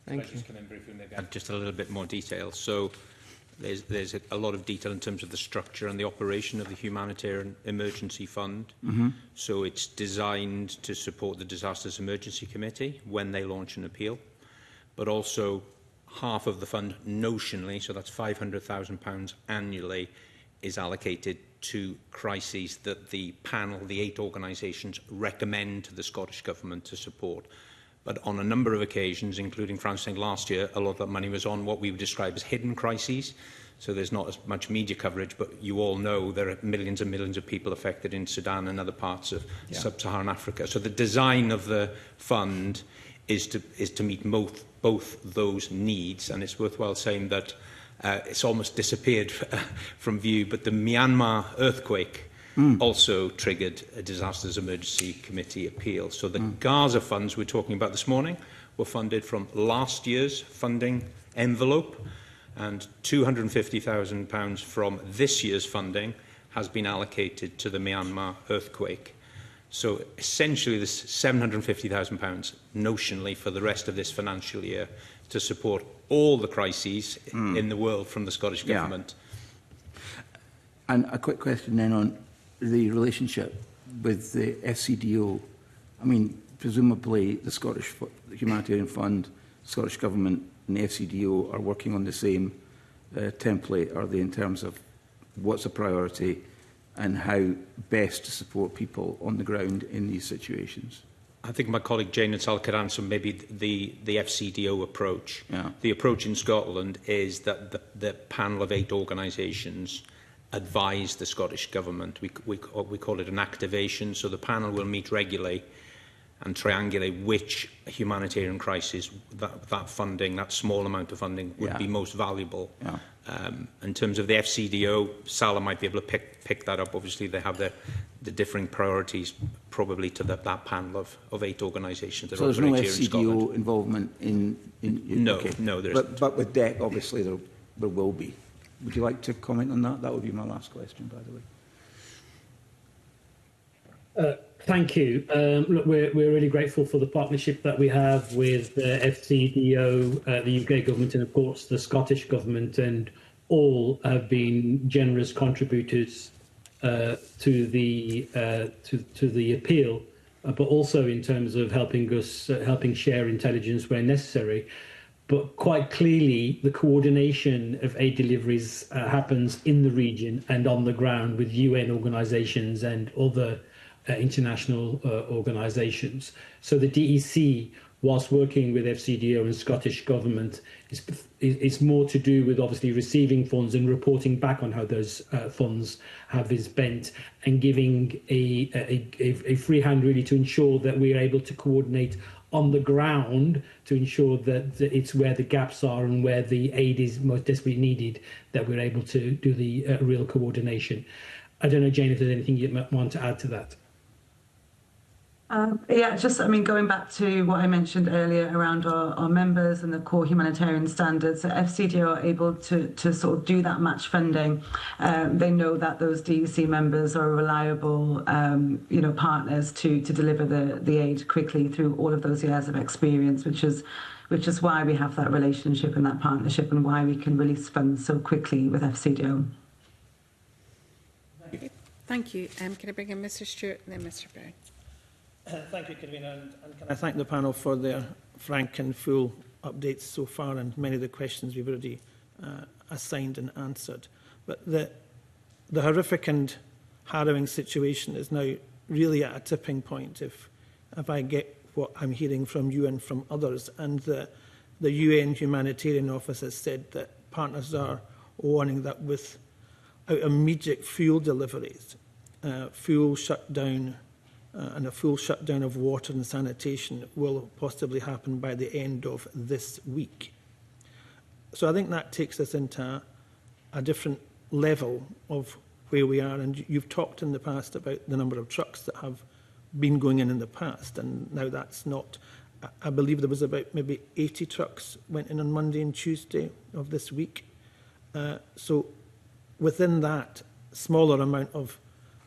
Thank you. Just come in briefly, maybe add just a little bit more detail. So there's a lot of detail in terms of the structure and the operation of the Humanitarian Emergency Fund. Mm-hmm. So it's designed to support the Disasters Emergency Committee when they launch an appeal, but also half of the fund notionally, so that's £500,000 annually, is allocated to crises that the panel, the 8 organisations, recommend to the Scottish Government to support. But on a number of occasions, including France, I think last year, a lot of that money was on what we would describe as hidden crises. So there's not as much media coverage, but you all know there are millions and millions of people affected in Sudan and other parts of sub-Saharan Africa. So the design of the fund is to meet both those needs. And it's worthwhile saying that it's almost disappeared from view, but the Myanmar earthquake also triggered a Disasters Emergency Committee appeal. So the Gaza funds we're talking about this morning were funded from last year's funding envelope, and £250,000 from this year's funding has been allocated to the Myanmar earthquake. So essentially there's £750,000 notionally for the rest of this financial year to support all the crises in the world from the Scottish Government. And a quick question then on the relationship with the FCDO. I mean, presumably the Scottish Humanitarian Fund, Scottish Government and the FCDO are working on the same template, are they, in terms of what's a priority and how best to support people on the ground in these situations? I think my colleague Jane Nuttall could answer maybe the FCDO approach. Yeah. The approach in Scotland is that the panel of 8 organisations advise the Scottish Government. We call it an activation, so the panel will meet regularly and triangulate which humanitarian crisis that funding, that small amount of funding, would be most valuable. In terms of the FCDO, Salah might be able to pick that up. Obviously, they have the differing priorities, probably to that panel of 8 organisations. So there's no here FCDO involvement in no, okay. No, there isn't. But with DEC, obviously, there will be. Would you like to comment on that? That would be my last question, by the way. Thank you. Look, we're really grateful for the partnership that we have with FCDO, the UK government, and of course the Scottish government, and all have been generous contributors to the appeal, but also in terms of helping share intelligence where necessary. But quite clearly, the coordination of aid deliveries happens in the region and on the ground with UN organisations and other international organisations. So the DEC, whilst working with FCDO and Scottish Government, is more to do with obviously receiving funds and reporting back on how those funds have been spent, and giving a free hand really to ensure that we are able to coordinate on the ground to ensure that it's where the gaps are and where the aid is most desperately needed, that we're able to do the real coordination. I don't know, Jane, if there's anything you might want to add to that. Yeah, just, I mean, going back to what I mentioned earlier around our members and the core humanitarian standards, so FCDO are able to sort of do that match funding. They know that those DEC members are reliable, partners to deliver the aid quickly through all of those years of experience, which is why we have that relationship and that partnership, and why we can release funds so quickly with FCDO. Thank you. Can I bring in Mr. Stewart and then Mr. Brown? Thank you, Convener, and can I thank the panel for their frank and full updates so far, and many of the questions we've already assigned and answered. But the horrific and harrowing situation is now really at a tipping point, if I get what I'm hearing from you and from others. And the UN Humanitarian Office has said that partners are warning that without immediate fuel deliveries, fuel shutdown, and a full shutdown of water and sanitation will possibly happen by the end of this week. So I think that takes us into a different level of where we are. And you've talked in the past about the number of trucks that have been going in the past, and now that's not. I believe there was about maybe 80 trucks went in on Monday and Tuesday of this week. So within that smaller amount of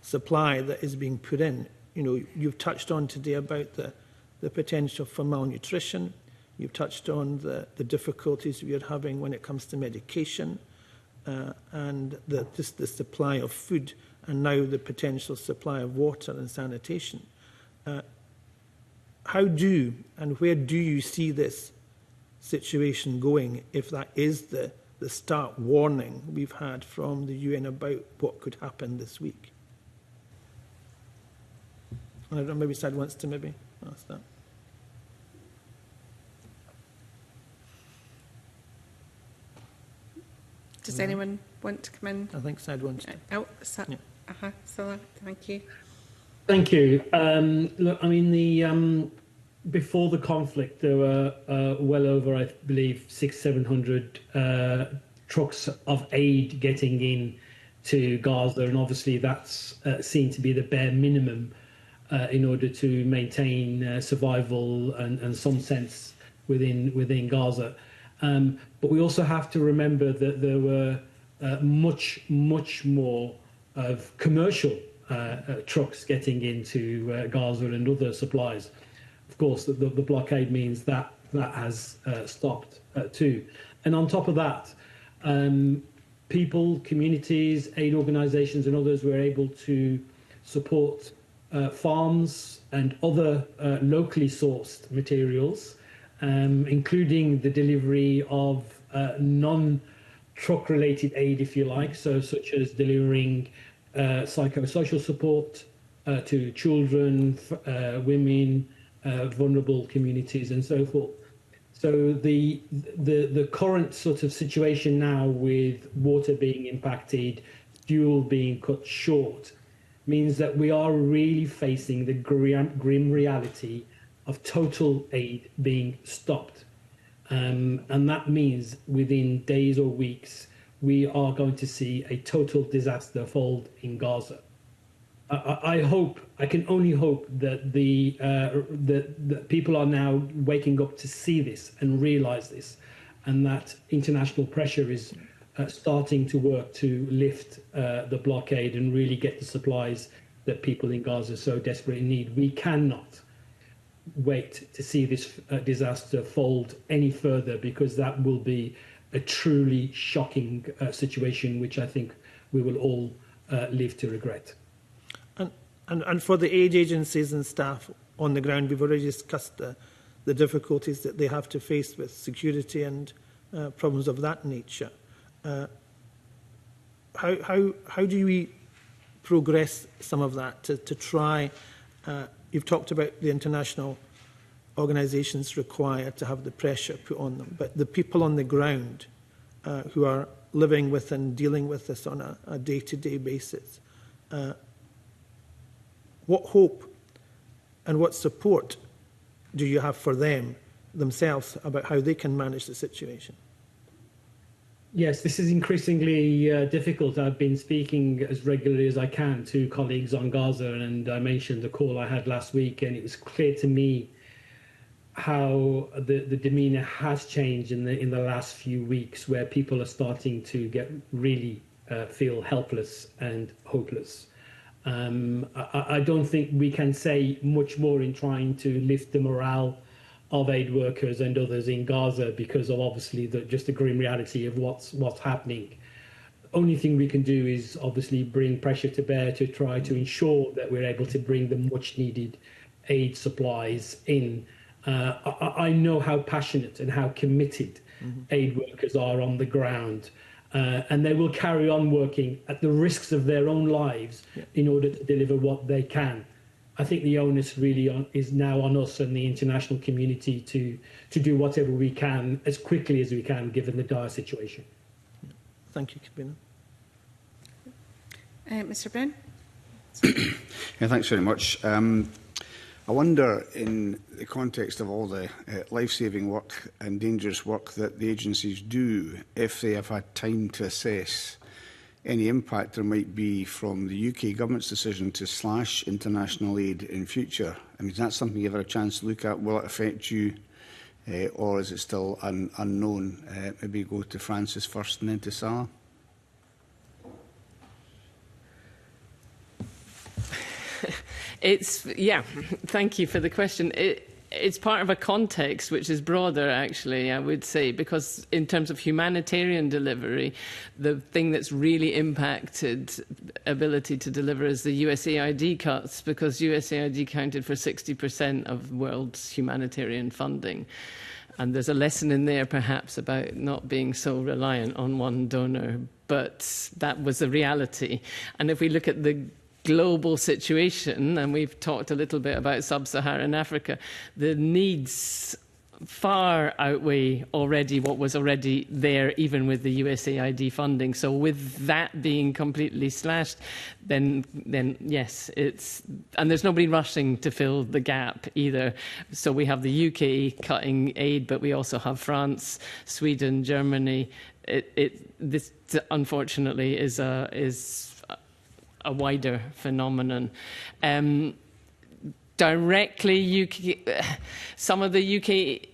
supply that is being put in, you've touched on today about the potential for malnutrition. You've touched on the difficulties we are having when it comes to medication, and just the supply of food, and now the potential supply of water and sanitation. How do and where do you see this situation going, if that is the stark warning we've had from the UN about what could happen this week? I don't know, maybe Sad wants to maybe ask that. Does anyone want to come in? I think Sad wants to. Salah, thank you. Thank you. Look, I mean, before the conflict, there were well over, I believe, 600-700 trucks of aid getting in to Gaza, and obviously that's seen to be the bare minimum in order to maintain survival and some sense within Gaza. But we also have to remember that there were much more of commercial trucks getting into Gaza and other supplies. Of course, the blockade means that has stopped too. And on top of that, people, communities, aid organisations and others were able to support farms and other locally sourced materials, including the delivery of non-truck related aid, if you like, such as delivering psychosocial support to children, women, vulnerable communities and so forth. So the current sort of situation now, with water being impacted, fuel being cut short, means that we are really facing the grim reality of total aid being stopped. And that means within days or weeks, we are going to see a total disaster fold in Gaza. I can only hope that the people are now waking up to see this and realise this, and that international pressure is starting to work to lift the blockade and really get the supplies that people in Gaza so desperately need. We cannot wait to see this disaster fold any further, because that will be a truly shocking situation, which I think we will all live to regret. And for the aid agencies and staff on the ground, we've already discussed the difficulties that they have to face with security and problems of that nature. How do we progress some of that to try? You've talked about the international organisations required to have the pressure put on them, but the people on the ground who are living with and dealing with this on a day-to-day basis, what hope and what support do you have for them themselves about how they can manage the situation? Yes, this is increasingly difficult. I've been speaking as regularly as I can to colleagues on Gaza, and I mentioned the call I had last week, and it was clear to me how the demeanour has changed in the last few weeks, where people are starting to get really feel helpless and hopeless. I don't think we can say much more in trying to lift the morale of aid workers and others in Gaza, because of obviously just the grim reality of what's happening. The only thing we can do is obviously bring pressure to bear to try to ensure that we're able to bring the much needed aid supplies in. I know how passionate and how committed aid workers are on the ground. And they will carry on working at the risks of their own lives in order to deliver what they can. I think the onus really is now on us and the international community to do whatever we can as quickly as we can, given the dire situation. Thank you, Kabina. Mr. Brown? Yeah, thanks very much. I wonder, in the context of all the life-saving work and dangerous work that the agencies do, if they have had time to assess any impact there might be from the UK government's decision to slash international aid in future. I mean, is that something you've had a chance to look at? Will it affect you, or is it still unknown? Maybe go to Francis first and then to Salah. Thank you for the question. It's part of a context which is broader, actually, I would say, because in terms of humanitarian delivery, the thing that's really impacted ability to deliver is the USAID cuts, because USAID counted for 60% of world's humanitarian funding. And there's a lesson in there, perhaps, about not being so reliant on one donor, but that was the reality. And if we look at the global situation, and we've talked a little bit about sub-Saharan Africa, the needs far outweigh already what was already there, even with the USAID funding. So with that being completely slashed, then yes, and there's nobody rushing to fill the gap either. So we have the UK cutting aid, but we also have France, Sweden, Germany. This unfortunately is a wider phenomenon. Directly, some of the UK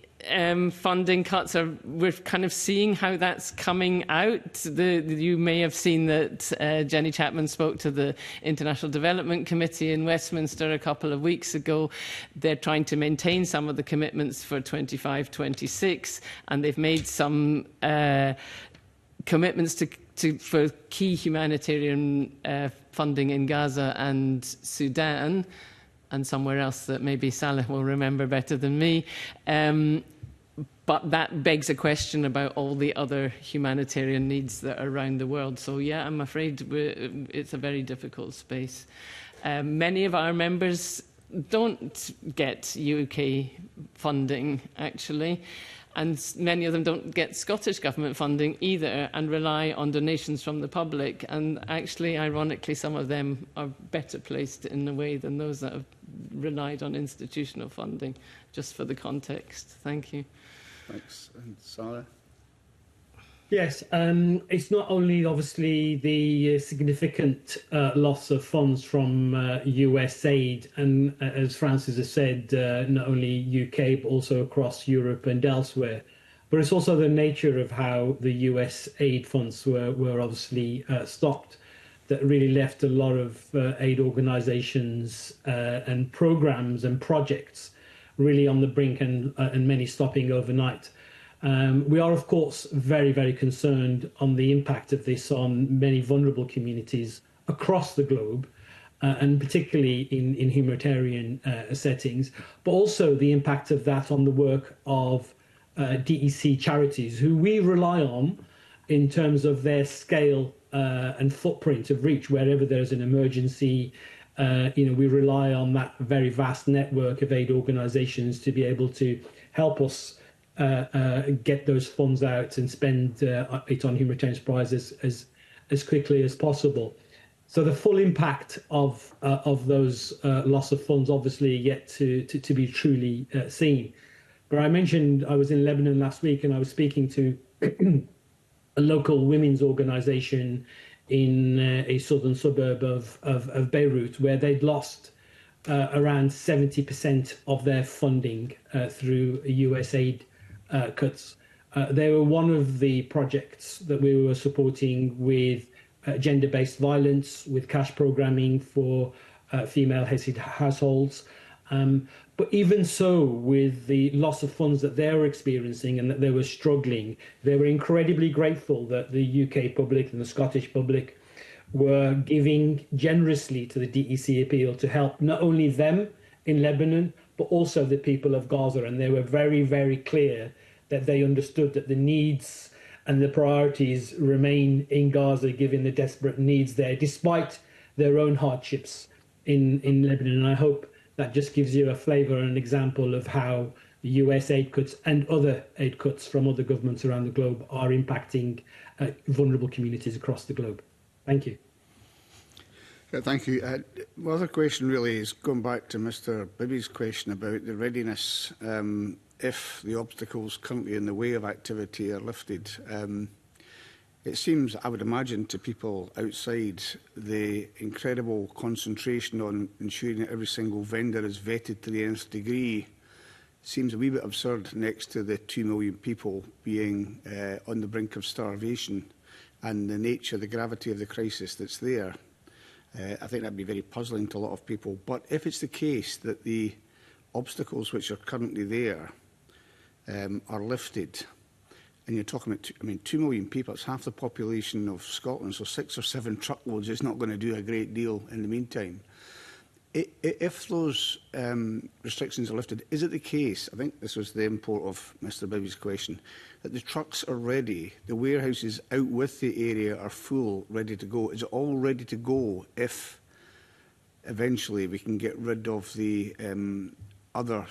funding cuts we're kind of seeing how that's coming out. You may have seen that Jenny Chapman spoke to the International Development Committee in Westminster a couple of weeks ago. They're trying to maintain some of the commitments for 25-26, and they've made some commitments for key humanitarian funding in Gaza and Sudan, and somewhere else that maybe Salah will remember better than me. But that begs a question about all the other humanitarian needs that are around the world. So, yeah, I'm afraid it's a very difficult space. Many of our members don't get UK funding, actually. and many of them don't get Scottish Government funding either and rely on donations from the public. And actually, ironically, some of them are better placed in a way than those that have relied on institutional funding, just for the context. Thank you. Thanks. And Sarah? Yes, it's not only obviously the significant loss of funds from US aid, and as Francis has said, not only UK, but also across Europe and elsewhere, but it's also the nature of how the US aid funds were obviously stopped that really left a lot of aid organisations and programmes and projects really on the brink, and many stopping overnight. We are, of course, very, very concerned on the impact of this on many vulnerable communities across the globe, and particularly in humanitarian settings, but also the impact of that on the work of DEC charities, who we rely on in terms of their scale and footprint of reach wherever there's an emergency. We rely on that very vast network of aid organisations to be able to help us get those funds out and spend it on humanitarian supplies as quickly as possible. So the full impact of those loss of funds obviously yet to be truly seen. But I mentioned I was in Lebanon last week, and I was speaking to a local women's organisation in a southern suburb of Beirut, where they'd lost around 70% of their funding through US aid cuts. They were one of the projects that we were supporting with gender-based violence, with cash programming for female households. But even so, with the loss of funds that they were experiencing and that they were struggling, they were incredibly grateful that the UK public and the Scottish public were giving generously to the DEC appeal to help not only them in Lebanon, but also the people of Gaza. And they were very, very clear that they understood that the needs and the priorities remain in Gaza, given the desperate needs there, despite their own hardships in Lebanon. And I hope that just gives you a flavour and an example of how the US aid cuts and other aid cuts from other governments around the globe are impacting vulnerable communities across the globe. Thank you. Thank you. My other question really is going back to Mr. Bibby's question about the readiness if the obstacles currently in the way of activity are lifted. It seems, I would imagine, to people outside, the incredible concentration on ensuring that every single vendor is vetted to the nth degree seems a wee bit absurd next to the 2 million people being on the brink of starvation and the nature, the gravity of the crisis that's there. I think that'd be very puzzling to a lot of people. But if it's the case that the obstacles which are currently there are lifted, and you're talking about, 2 million people, it's half the population of Scotland, so 6 or 7 truckloads is not going to do a great deal in the meantime. If those restrictions are lifted, is it the case, I think this was the import of Mr. Bibby's question, that the trucks are ready, the warehouses out with the area are full, ready to go? Is it all ready to go if eventually we can get rid of the other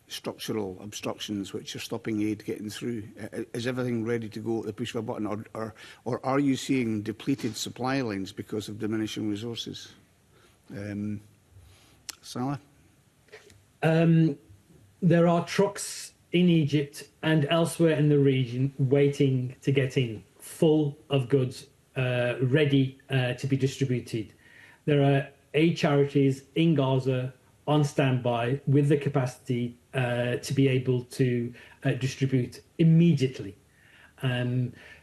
structural obstructions which are stopping aid getting through? Is everything ready to go at the push of a button, or are you seeing depleted supply lines because of diminishing resources? Salah? There are trucks in Egypt and elsewhere in the region waiting to get in, full of goods, ready to be distributed. There are aid charities in Gaza on standby with the capacity to be able to distribute immediately.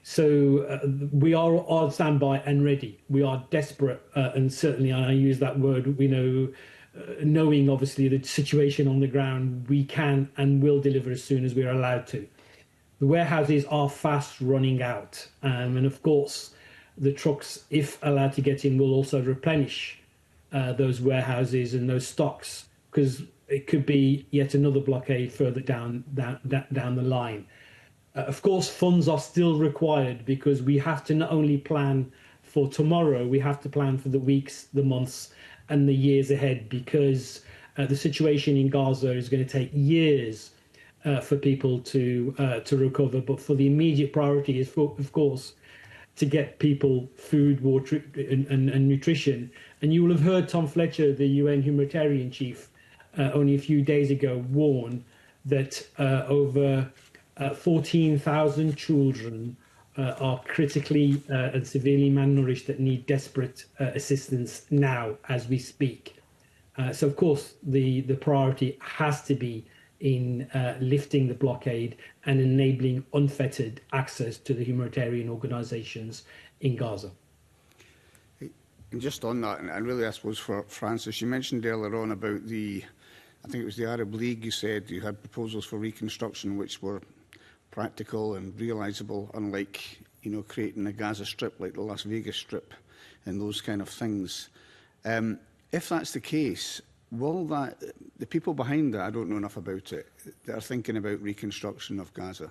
So we are on standby and ready. We are desperate, and certainly, I use that word, knowing obviously the situation on the ground, we can and will deliver as soon as we are allowed to. The warehouses are fast running out, and of course the trucks, if allowed to get in, will also replenish those warehouses and those stocks, because it could be yet another blockade further down the line. Of course, funds are still required, because we have to not only plan for tomorrow, we have to plan for the weeks, the months and the years ahead, because the situation in Gaza is going to take years for people to recover. But for the immediate priority is, of course, to get people food, water, and nutrition. And you will have heard Tom Fletcher, the UN humanitarian chief, only a few days ago warn that over 14,000 children are critically and severely malnourished that need desperate assistance now as we speak. So, of course, the priority has to be in lifting the blockade and enabling unfettered access to the humanitarian organisations in Gaza. And just on that, and really I suppose for Francis, you mentioned earlier on about I think it was the Arab League, you said you had proposals for reconstruction which were practical and realisable, unlike, you know, creating a Gaza Strip like the Las Vegas Strip and those kind of things. If that's the case, will the people behind that, I don't know enough about it, that are thinking about reconstruction of Gaza,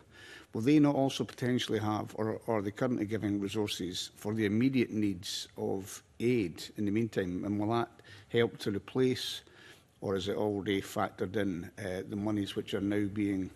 will they not also potentially have, or are they currently giving resources for the immediate needs of aid in the meantime? And will that help to replace, or is it already factored in, the monies which are now being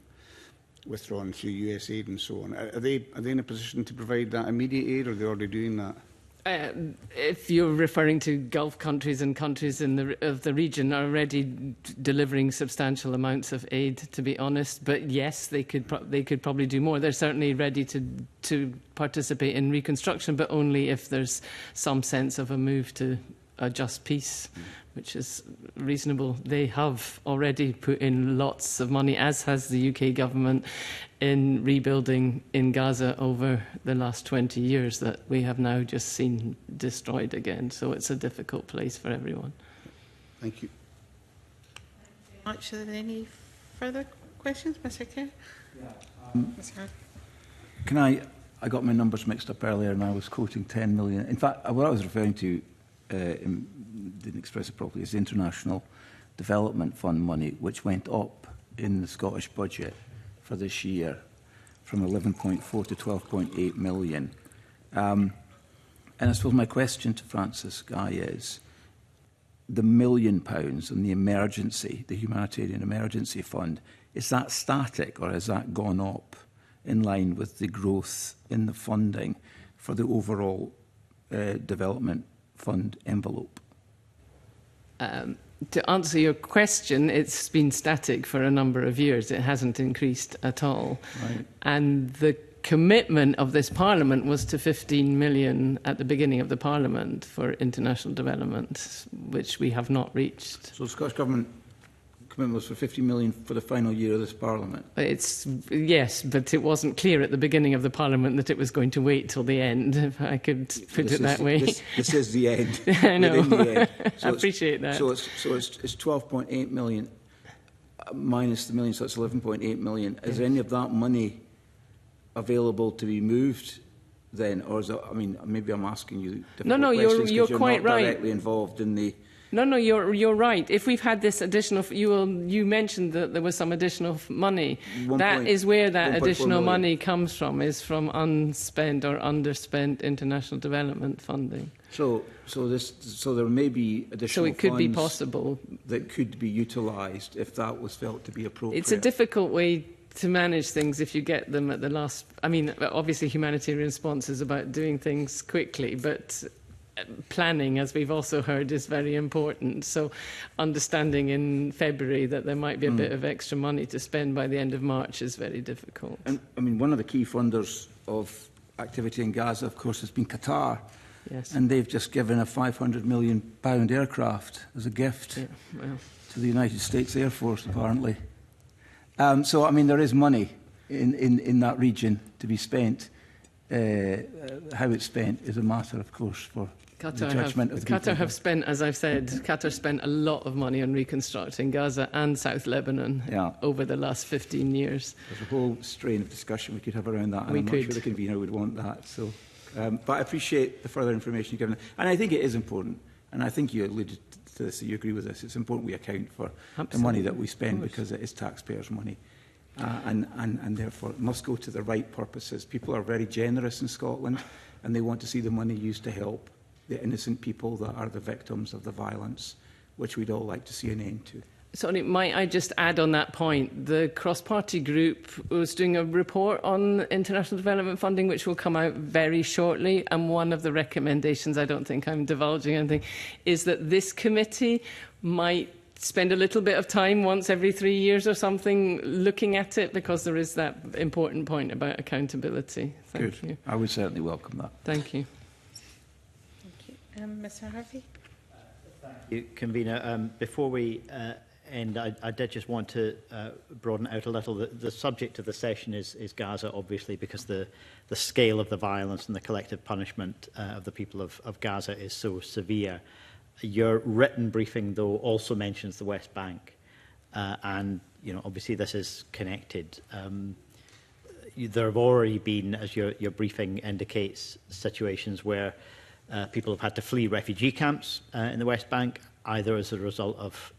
withdrawn through US aid and so on? Are they in a position to provide that immediate aid, or are they already doing that? If you're referring to Gulf countries and countries of the region are already delivering substantial amounts of aid, to be honest, but yes, they could probably do more. They're certainly ready to participate in reconstruction, but only if there's some sense of a move to a just peace, which is reasonable. They have already put in lots of money, as has the UK government, in rebuilding in Gaza over the last 20 years that we have now just seen destroyed again. So it's a difficult place for everyone. Thank you. Much. Are there any further questions, Mr. Kerr? Can I got my numbers mixed up earlier and I was quoting 10 million. In fact, what I was referring to, didn't express it properly, is the International Development Fund money, which went up in the Scottish budget for this year from 11.4 to 12.8 million. And I suppose my question to Francis Guy is, the £1 million and the emergency, the humanitarian emergency fund, is that static or has that gone up in line with the growth in the funding for the overall development fund envelope? To answer your question, it's been static for a number of years. It hasn't increased at all. Right. And the commitment of this Parliament was to 15 million at the beginning of the Parliament for international development, which we have not reached. So the Scottish Government commitment was for 50 million for the final year of this Parliament? Yes, but it wasn't clear at the beginning of the Parliament that it was going to wait till the end, if I could put it that way. This is the end. I know. The end. So I appreciate that. So it's 12.8 million minus the million, so it's 11.8 million. Is any of that money available to be moved then, or is it, I mean, maybe I'm asking you difficult questions you're quite not right. directly involved in the. No, you're right. If we've had this additional, you mentioned that there was some additional money. That is where that additional money comes from, is from unspent or underspent international development funding. So there may be additional. So it could funds be possible that could be utilised if that was felt to be appropriate. It's a difficult way to manage things if you get them at the last. I mean, obviously, humanitarian response is about doing things quickly, but planning, as we've also heard, is very important. So understanding in February that there might be a bit of extra money to spend by the end of March is very difficult. And I mean, one of the key funders of activity in Gaza, of course, has been Qatar. Yes. And they've just given a £500 million aircraft as a gift to the United States Air Force, apparently. So, I mean, there is money in that region to be spent. How it's spent is a matter, of course, for the judgment of the people. Qatar have spent, as I've said, Qatar spent a lot of money on reconstructing Gaza and South Lebanon over the last 15 years. There's a whole strain of discussion we could have around that, and I'm not sure the convener would want that. So, but I appreciate the further information you've given. And I think it is important, and I think you alluded to this, so you agree with this, it's important we account for the money that we spend because it is taxpayers' money. And therefore it must go to the right purposes. People are very generous in Scotland and they want to see the money used to help the innocent people that are the victims of the violence, which we'd all like to see an end to. Sorry, might I just add on that point? The cross-party group was doing a report on international development funding, which will come out very shortly. And one of the recommendations, I don't think I'm divulging anything, is that this committee might spend a little bit of time once every 3 years or something looking at it, because there is that important point about accountability. Thank you. I would certainly welcome that. Thank you. Thank you. Mr Harvey? Thank you, Convener. Before we end, I did just want to broaden out a little. The subject of the session is Gaza, obviously, because the scale of the violence and the collective punishment of the people of Gaza is so severe. Your written briefing, though, also mentions the West Bank, and obviously this is connected. There have already been, as your briefing indicates, situations where people have had to flee refugee camps in the West Bank, either as a result of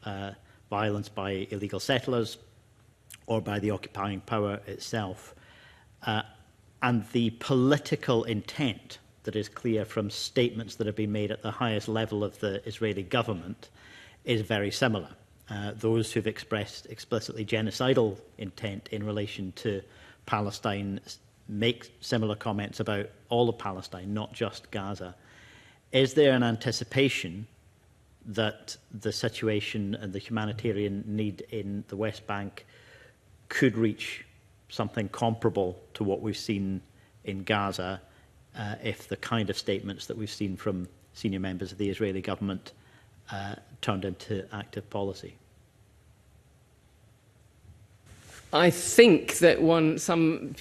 violence by illegal settlers or by the occupying power itself. And the political intent that is clear from statements that have been made at the highest level of the Israeli government is very similar. Those who've expressed explicitly genocidal intent in relation to Palestine make similar comments about all of Palestine, not just Gaza. Is there an anticipation that the situation and the humanitarian need in the West Bank could reach something comparable to what we've seen in Gaza if the kind of statements that we've seen from senior members of the Israeli government turned into active policy? I think that some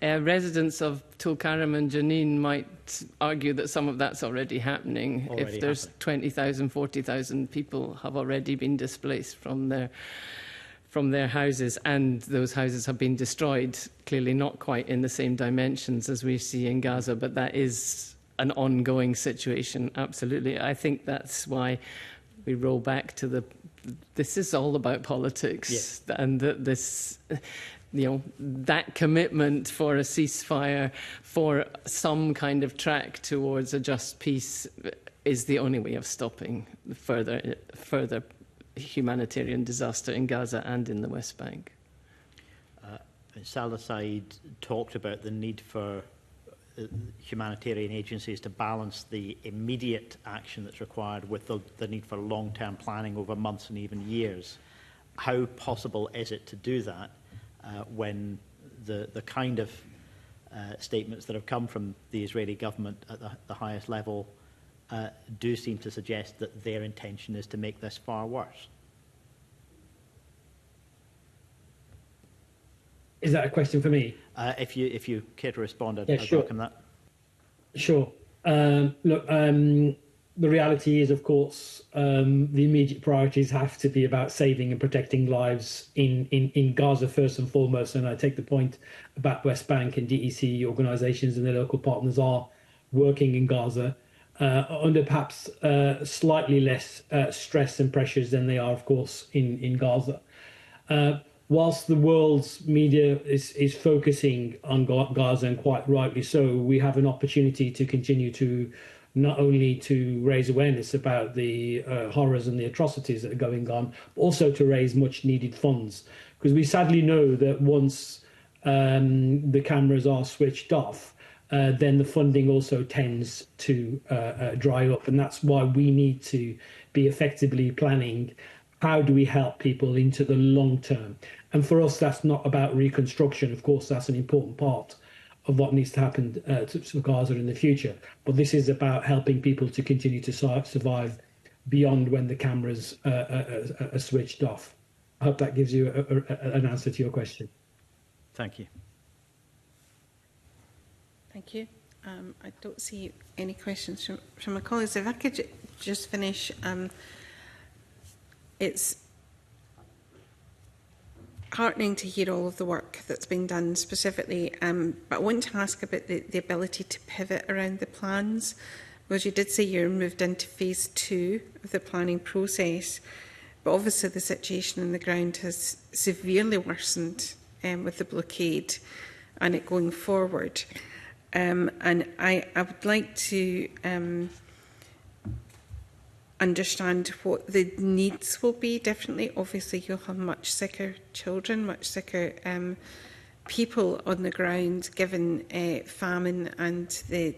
residents of Tulkarem and Jenin might argue that some of that's already happening. If there's 20,000, 40,000 people have already been displaced from their houses, and those houses have been destroyed, clearly not quite in the same dimensions as we see in Gaza, but that is an ongoing situation, absolutely. I think that's why we roll back to this is all about politics, and that commitment for a ceasefire, for some kind of track towards a just peace, is the only way of stopping further humanitarian disaster in Gaza and in the West Bank. Salah Said talked about the need for humanitarian agencies to balance the immediate action that's required with the need for long-term planning over months and even years. How possible is it to do that when the kind of statements that have come from the Israeli government at the highest level do seem to suggest that their intention is to make this far worse? Is that a question for me? If you care to respond, I'd welcome that. Sure. Look, the reality is, of course, the immediate priorities have to be about saving and protecting lives in Gaza first and foremost. And I take the point about West Bank and DEC organisations and their local partners are working in Gaza under perhaps slightly less stress and pressures than they are, of course, in Gaza. Whilst the world's media is focusing on Gaza, and quite rightly so, we have an opportunity to continue to not only to raise awareness about the horrors and the atrocities that are going on, but also to raise much needed funds. Because we sadly know that once the cameras are switched off, then the funding also tends to dry up. And that's why we need to be effectively planning how do we help people into the long term. And for us, that's not about reconstruction. Of course, that's an important part of what needs to happen to Gaza in the future. But this is about helping people to continue to survive beyond when the cameras are switched off. I hope that gives you an answer to your question. Thank you. Thank you. I don't see any questions from my colleagues. If I could just finish, it's heartening to hear all of the work that's been done specifically, but I want to ask about the ability to pivot around the plans, because you did say you're moved into phase 2 of the planning process, but obviously the situation on the ground has severely worsened with the blockade and it going forward. And I would like to understand what the needs will be differently. Obviously, you'll have much sicker children, much sicker people on the ground, given famine and the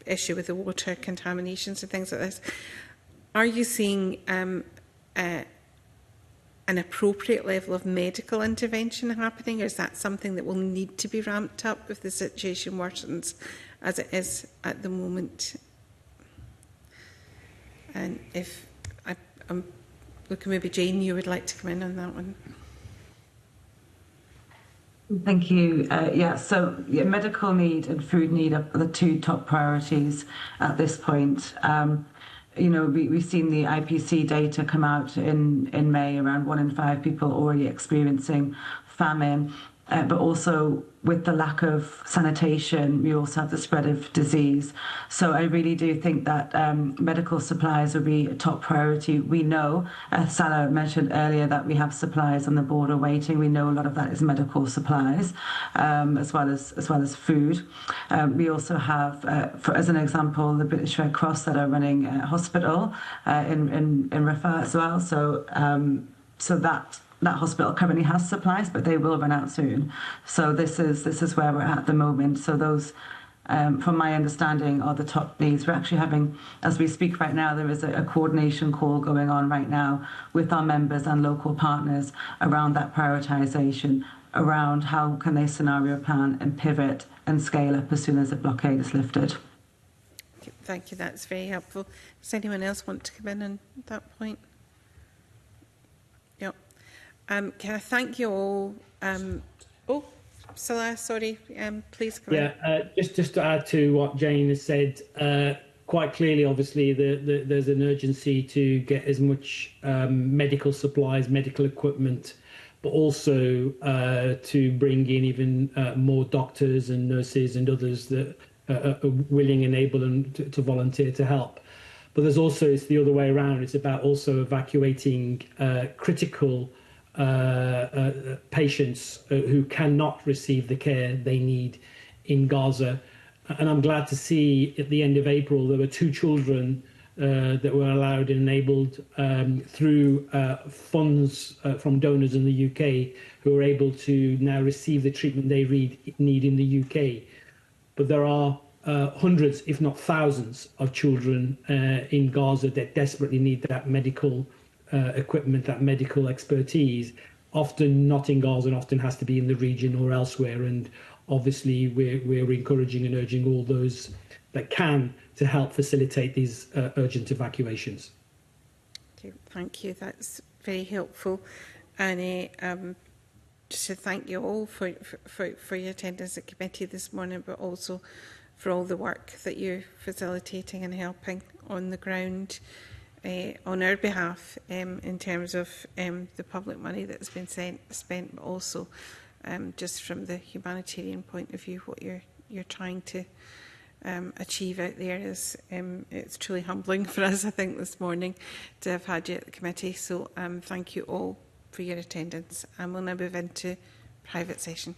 issue with the water contaminations and things like this. Are you seeing an appropriate level of medical intervention happening, or is that something that will need to be ramped up if the situation worsens as it is at the moment? And if I'm looking, maybe Jane, you would like to come in on that one. Thank you. So medical need and food need are the two top priorities at this point. We've seen the IPC data come out in May, around 1 in 5 people already experiencing famine. But also with the lack of sanitation, we also have the spread of disease. So I really do think that medical supplies will be a top priority. We know, as Salah mentioned earlier, that we have supplies on the border waiting. We know a lot of that is medical supplies, as well as food. We also have, as an example, the British Red Cross that are running a hospital in Rafah as well. So that hospital currently has supplies, but they will run out soon. So this is where we're at the moment. So those, from my understanding, are the top needs. We're actually having, as we speak right now, there is a coordination call going on right now with our members and local partners around that prioritisation, around how can they scenario plan and pivot and scale up as soon as the blockade is lifted. Thank you, that's very helpful. Does anyone else want to come in on that point? Yep. Can I thank you all? Salah, sorry, please come in. Just to add to what Jane has said, quite clearly, obviously, there's an urgency to get as much medical supplies, medical equipment, but also to bring in even more doctors and nurses and others that are willing and able to volunteer to help. But there's also, it's the other way around. It's about also evacuating critical patients who cannot receive the care they need in Gaza. And I'm glad to see at the end of April there were 2 children that were allowed and enabled through funds from donors in the UK who are able to now receive the treatment they need in the UK. But there are hundreds, if not thousands, of children in Gaza that desperately need that medical equipment, that medical expertise, often not in Gaza and often has to be in the region or elsewhere. And obviously we're encouraging and urging all those that can to help facilitate these urgent evacuations. Okay, thank you, that's very helpful. And just to thank you all for your attendance at committee this morning, but also for all the work that you're facilitating and helping on the ground on our behalf in terms of the public money that's been spent, but also just from the humanitarian point of view, what you're trying to achieve out there is it's truly humbling for us, I think, this morning to have had you at the committee. So thank you all for your attendance, and we'll now move into private session.